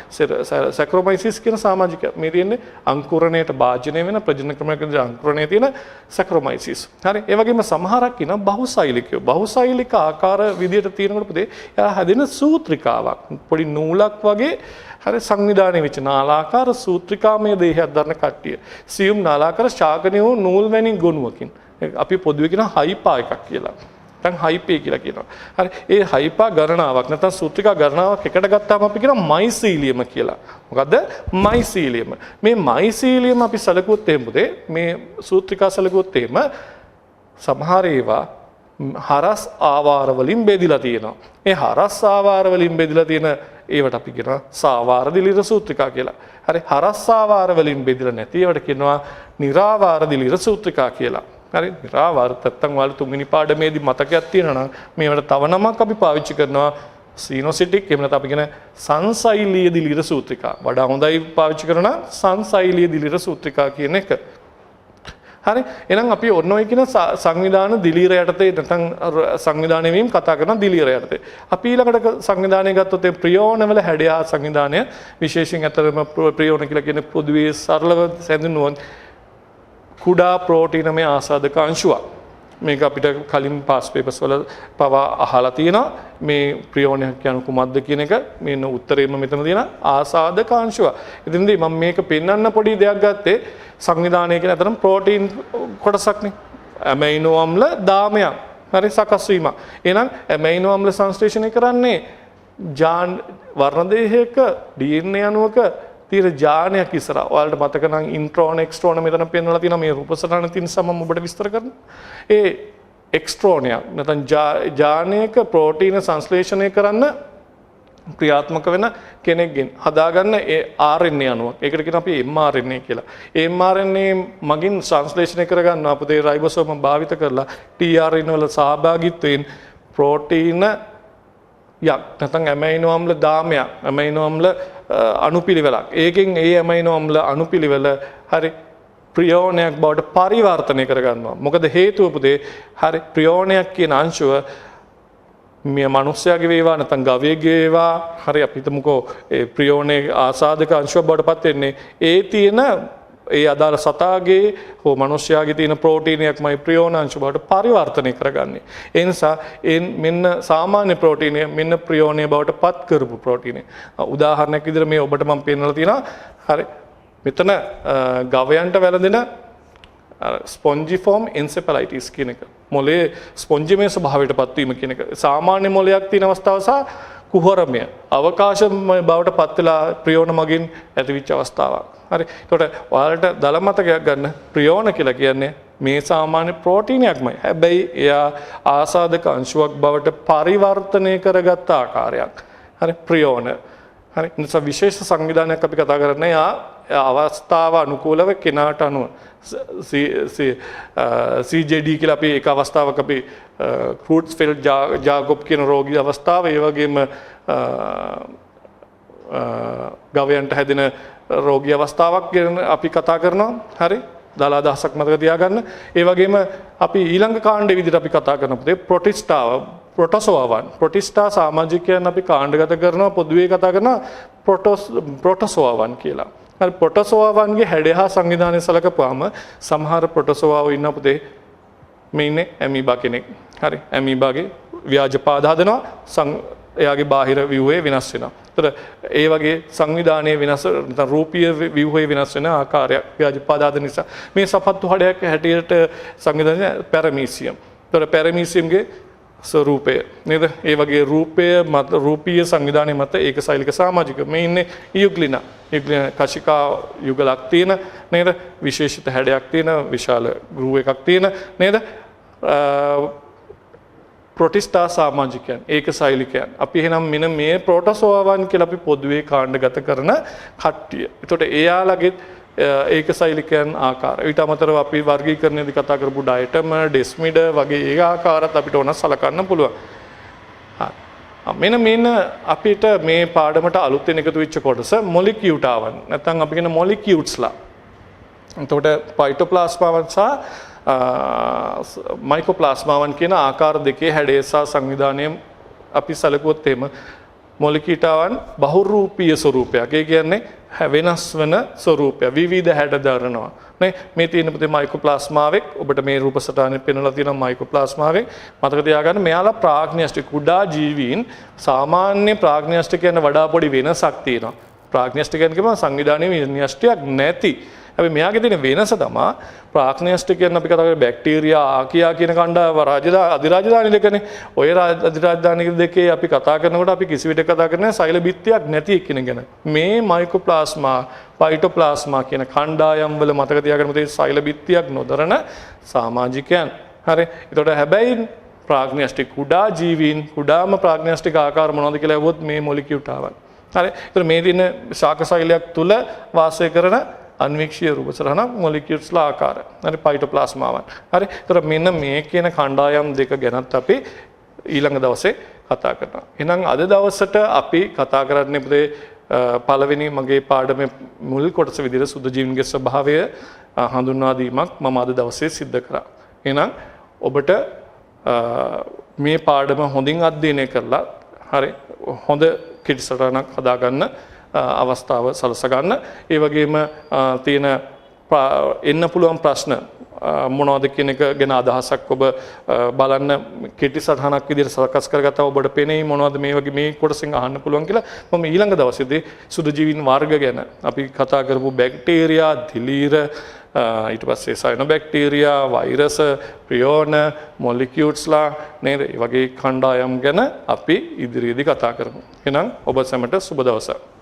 සැක්‍රොමයිසිස් කියන සමාජිකයා. මේ තියෙන්නේ අංකුරණයට භාජනය වෙන ප්‍රජනන ක්‍රමයකදී අංකුරණයේ තියෙන සැක්‍රොමයිසිස්. හරි ඒ වගේම සමහරක් ඉන්නවා බහුසෛලිකයෝ. බහුසෛලික ආකාර විදියට තියෙනකොට පුතේ එයා හැදෙන සූත්‍රිකාවක්. පොඩි නූලක් වගේ හරි සංවිධානය වෙච්ච නාලාකාර සූත්‍රිකාමය දේහයක් දරන කට්ටිය. සියුම් නාලාකාර ශාකණීය වූ නූල් වැනි ගොනුවකින් අපි පොදුවේ කියන හයිපා එකක් කියලා. නැත්නම් හයිපේ කියලා කියනවා. හරි ඒ හයිපා ගණනාවක් නැත්නම් සූත්‍රිකා ගණනාවක් එකට ගත්තාම අපි කියනවා මයිසීලියම කියලා. මොකද්ද? මයිසීලියම. මේ මයිසීලියම අපි සැලකුවොත් එහෙම පුතේ මේ සූත්‍රිකා සැලකුවොත් එහෙම සමහර ඒවා හරස් ආවාර වලින් බෙදිලා තියෙනවා. ඒ හරස් ආවාර වලින් බෙදිලා තියෙන ඒවට අපි කියනවා සාවාර දිලීර සූත්‍රිකා කියලා. හරි හරස් ආවාර වලින් බෙදිලා නැති ඒවට කියනවා නිරාවාර දිලීර සූත්‍රිකා කියලා. හරි නිරාවාර නැත්තම් ඔයාලා තුන්වෙනි පාඩමේදී මතකයක් තියෙනවා නම් මේවට තව නමක් අපි පාවිච්චි කරනවා සීනොසිටික් එහෙම නැත්නම් අපි කියන සංසෛලීය දිලීර සූත්‍රිකා. වඩා හොඳයි පාවිච්චි කරනවා සංසෛලීය දිලීර සූත්‍රිකා කියන එක. හරි එහෙනම් අපි ඔන්න ඔය කියන සංවිධාන දිලීර යටතේ නැත්නම් සංවිධානය වීම කතා කරන දිලීර යටතේ. අපි ඊළඟට සංවිධානය ගත්තොත් ඒ ප්‍රියෝන වල හැඩයා සංවිධානය විශේෂයෙන් අතරම ප්‍රියෝන කියලා කියන්නේ පොදුවේ සරලව සැඳුණුවන් කුඩා ප්‍රෝටීනමය ආසාදක අංශුවක්. මේක අපිට කලින් පාස් පේපර්ස් වල පවා අහලා තියෙනවා. මේ ප්‍රියෝනයක් කියන්නේ කුමක්ද කියන එක මේන උත්තරේම මෙතන තියෙන ආසාදක අංශුව. ඉතින්දී මම මේක පෙන්වන්න පොඩි දෙයක් ගත්තේ සංවිධානය කියන අතරම ප්‍රෝටීන් කොටසක්නේ. ඇමයිනෝ අම්ල දාමයක්. හරි සකස් වීම. එහෙනම් ඇමයිනෝ අම්ල සංශ්ලේෂණය කරන්නේ වර්ණ දේහයක DNA අණුවක තියෙන ජානයක් ඉස්සරහා. ඔයාලට මතක නම් ඉන්ට්‍රෝන එක්ස්ට්‍රෝන මෙතන පෙන්වලා තියෙනවා මේ රූප සටහන තියෙන සම ඔබට විස්තර කරන්න. ඒ එක්ස්ට්‍රෝනයක් නැත්නම් ජානයක ප්‍රෝටීන සංශ්ලේෂණය කරන්න ක්‍රියාත්මක වෙන කෙනෙක්ගෙන් හදාගන්න ඒ RNA අණුවක්. ඒකට කියන අපි mRNA කියලා. ඒ mRNA මගින් සංශ්ලේෂණය කරගන්න අපේ රයිබෝසෝම භාවිත කරලා tRNA වල සහභාගීත්වයෙන් ප්‍රෝටීන යක් නැත්නම් ඇමයිනෝ අම්ල දාමයක් ඇමයිනෝ අම්ල අණුපිළිවෙලක්. ඒකෙන් ඒ ඇමයිනෝ අම්ල අණුපිළිවෙල හරි ප්‍රියෝනයක් බවට පරිවර්තනය කරගන්නවා. මොකද හේතුව පුතේ හරි ප්‍රියෝනයක් කියන අංශුව මේ මනුස්සයාගේ වේවා නැත්නම් ගවයෙක්ගේ වේවා හරි අපි හිතමුකෝ ඒ ප්‍රියෝනේ ආසාදක අංශුව බවට පත් වෙන්නේ ඒ තියෙන ඒ අදාළ සතාගේ හෝ මනුෂ්‍යයාගේ තියෙන ප්‍රෝටීනයක්මයි ප්‍රියෝන අංශු බවට පරිවර්තනය කරගන්නේ. ඒ නිසා මෙන්න සාමාන්‍ය ප්‍රෝටීනය මෙන්න ප්‍රියෝනය බවට පත් කරපු ප්‍රෝටීනය. උදාහරණයක් විදිහට මේ ඔබට මම පෙන්නලා තියෙනවා. හරි. මෙතන ගවයන්ට වැළඳෙන ස්පොන්ජිෆෝම් එන්සෙෆලයිටිස් කියන එක. මොලේ ස්පොන්ජිමය ස්වභාවයට පත්වීම කියන එක. සාමාන්‍ය මොලයක් තියෙන අවස්ථාව සහ කුහරමය අවකාශමය බවට පත් වෙලා ප්‍රියෝන මගින් ඇතිවිච්ච අවස්ථාවක්. හරි. ඒකට ඔයාලට දල මතකයක් ගන්න ප්‍රියෝන කියලා කියන්නේ මේ සාමාන්‍ය ප්‍රෝටීනයක්මයි. හැබැයි එයා ආසාදක අංශුවක් බවට පරිවර්තනය කරගත් ආකාරයක්. හරි ප්‍රියෝන. හරි. නිසා විශේෂ සංවිධානයක් අපි කතා කරන්නේ අවස්ථාව අනුකූලව කෙනාට අනුව CJD කියලා අපි එක අවස්ථාවක අපි ක්‍රූට්ස්ෆෙල්ඩ් ජාකොබ් කියන රෝගී අවස්ථාව ඒ වගේම ගවයන්ට හැදෙන රෝගී අවස්ථාවක් ගැන අපි කතා කරනවා. හරි. දාලා දහසක් මතක තියාගන්න. ඒ වගේම අපි ඊළඟ කාණ්ඩේ විදිහට අපි කතා කරන පුතේ ප්‍රොටිස්ටාව ප්‍රොටිස්ටා සමාජිකයන් අපි කාණ්ඩගත කරනවා පොදුවේ කතා කරනවා ප්‍රොටෝසෝවාවන් කියලා. හරි ප්‍රොටෝසෝවාවන්ගේ හැඩය හා සංවිධානය සලකපුවාම සමහර ප්‍රොටෝසෝවාවෝ ඉන්න පුතේ මේ ඉන්නේ ඇමීබා කෙනෙක්. හරි ඇමීබාගේ ව්‍යාජ පාද හදනවා එයාගේ බාහිර ව්‍යුහය වෙනස් වෙනවා. ඒතර ඒ වගේ සංවිධානයේ වෙනස් නැත්නම් රූපීය ව්‍යුහය වෙනස් වෙන ආකාරයක් ව්‍යාජ පාද හදන නිසා මේ සපත්තු හඩයක් හැටියට සංවිධානය පැරමීසියම්. ඒතර පැරමීසියම්ගේ ස්වරූපය නේද? ඒ වගේ රූපීය සංවිධානයේ මත ඒකසෛලික සමාජික මේ ඉන්නේ යුග්ලිනා කශිකා යුගලක් තියෙන නේද? විශේෂිත හැඩයක් තියෙන විශාල ගෘහ එකක් තියෙන නේද? ප්‍රොටිස්ටා සමාජිකයන් ඒකසෛලිකයන් අපි එහෙනම් මෙන්න මේ ප්‍රෝටෝසෝවාවන් කියලා අපි පොදුවේ කාණ්ඩගත කරන කට්ටිය. ඒතකොට එයාලගේ ඒකසෛලිකයන් ආකාරය. ඊට අමතරව අපි වර්ගීකරණයේදී කතා කරපු ඩයටම, ඩෙස්මිඩ වගේ ඒ ආකාරات අපිට ඕන සලකන්න පුළුවන්. මෙන්න අපිට මේ පාඩමට අලුතෙන් එකතු වෙච්ච කොටස මොලිකියුටාවන්. නැත්නම් අපි කියන මොලිකියුට්ස්ලා. එතකොට ෆයිටෝප්ලාස්මාවන් සහ මයිකෝප්ලාස්මාවන් කියන ආකාර දෙකේ හැඩය සහ සංවිධානය අපි සැලකුවොත් එහෙම මොලිකියුටාවන් බහුරූපීය ස්වරූපයක්. ඒ කියන්නේ වෙනස් වෙන ස්වරූපය විවිධ හැඩ දරනවා. නේ මේ තියෙන පුතේ මයිකෝප්ලාස්මාවෙක් ඔබට මේ රූප සටහනේ පෙන්වලා තියෙනවා මයිකෝප්ලාස්මාවෙක්. මතක තියාගන්න මෙයාලා ප්‍රාග්න්‍යෂ්ටි කුඩා ජීවීන් සාමාන්‍ය ප්‍රාග්න්‍යෂ්ටිකයන් වඩා පොඩි වෙනසක් තියෙනවා. ප්‍රාග්න්‍යෂ්ටිකයන් කියපුවම සංවිධානයේ වින්‍යාසයක් නැති. හැබැයි මෙයාගේ තියෙන වෙනස තමයි ප්‍රාග්න්‍යෂ්ටිකයන් අපි කතා කරේ බැක්ටීරියා ආකියා කියන කණ්ඩායම අධිරාජධානි දෙකනේ. ඔය අධිරාජධානි දෙකේ අපි කතා කරනකොට අපි කිසි විදිහක කතා කරන්නේ සෛල බිත්තියක් නැති එක්කෙනෙක් ගැන. මේ මයිකෝප්ලාස්මා ෆයිටෝප්ලාස්මා කියන කණ්ඩායම් වල මතක තියාගන්න තියෙන සෛල බිත්තියක් නොදරන සමාජිකයන්. හරි. ඒතකොට හැබැයි ප්‍රාග්න්‍යෂ්ටික කුඩා ජීවීන් කුඩාම ප්‍රාග්න්‍යෂ්ටික ආකාර මොනවද කියලා අහුවොත් මේ මොලිකියුටාවන්. හරි. ඒතකොට මේ දින ශාක සෛලයක් තුල වාසය කරන අන්වීක්ෂීය රූප සරහන මොලිකියුල්ස්ලා ආකාර. හරි ෆයිටෝප්ලාස්මාවන්. හරි. ඒතර මෙන්න මේ කියන කණ්ඩායම් දෙක ගැනත් අපි ඊළඟ දවසේ කතා කරනවා. එහෙනම් අද දවසට අපි කතා කරන්නේ පුතේ පළවෙනි මගේ පාඩමේ මුල් කොටස විදිහට සුදු ජීවීන්ගේ ස්වභාවය හඳුන්වා දීමක් මම අද දවසේ සිද්ධ කරා. එහෙනම් ඔබට මේ පාඩම හොඳින් අධ්‍යයනය කරලා හරි හොඳ කිරිසටහනක් හදාගන්න අවස්ථාව සලසගන්න. ඒ වගේම තියෙන එන්න පුළුවන් ප්‍රශ්න මොනවද කියන එක ගැන අදහසක් ඔබ බලන්න කෙටි සටහනක් විදිහට සකස් කරගත්තා ඔබට පෙනෙයි මොනවද මේ වගේ මේ කොටසෙන් අහන්න පුළුවන් කියලා. මම ඊළඟ දවසේදී සුදු ජීවීන් වර්ග ගැන අපි කතා කරපු බැක්ටීරියා, දිලීර, ඊට පස්සේ සයනොබැක්ටීරියා, වෛරස, ප්‍රියෝන, මොලිකියුට්ස්ලා නේද? මේ වගේ කණ්ඩායම් ගැන අපි ඉදිරියේදී කතා කරමු. එහෙනම් ඔබ සැමට සුබ දවසක්.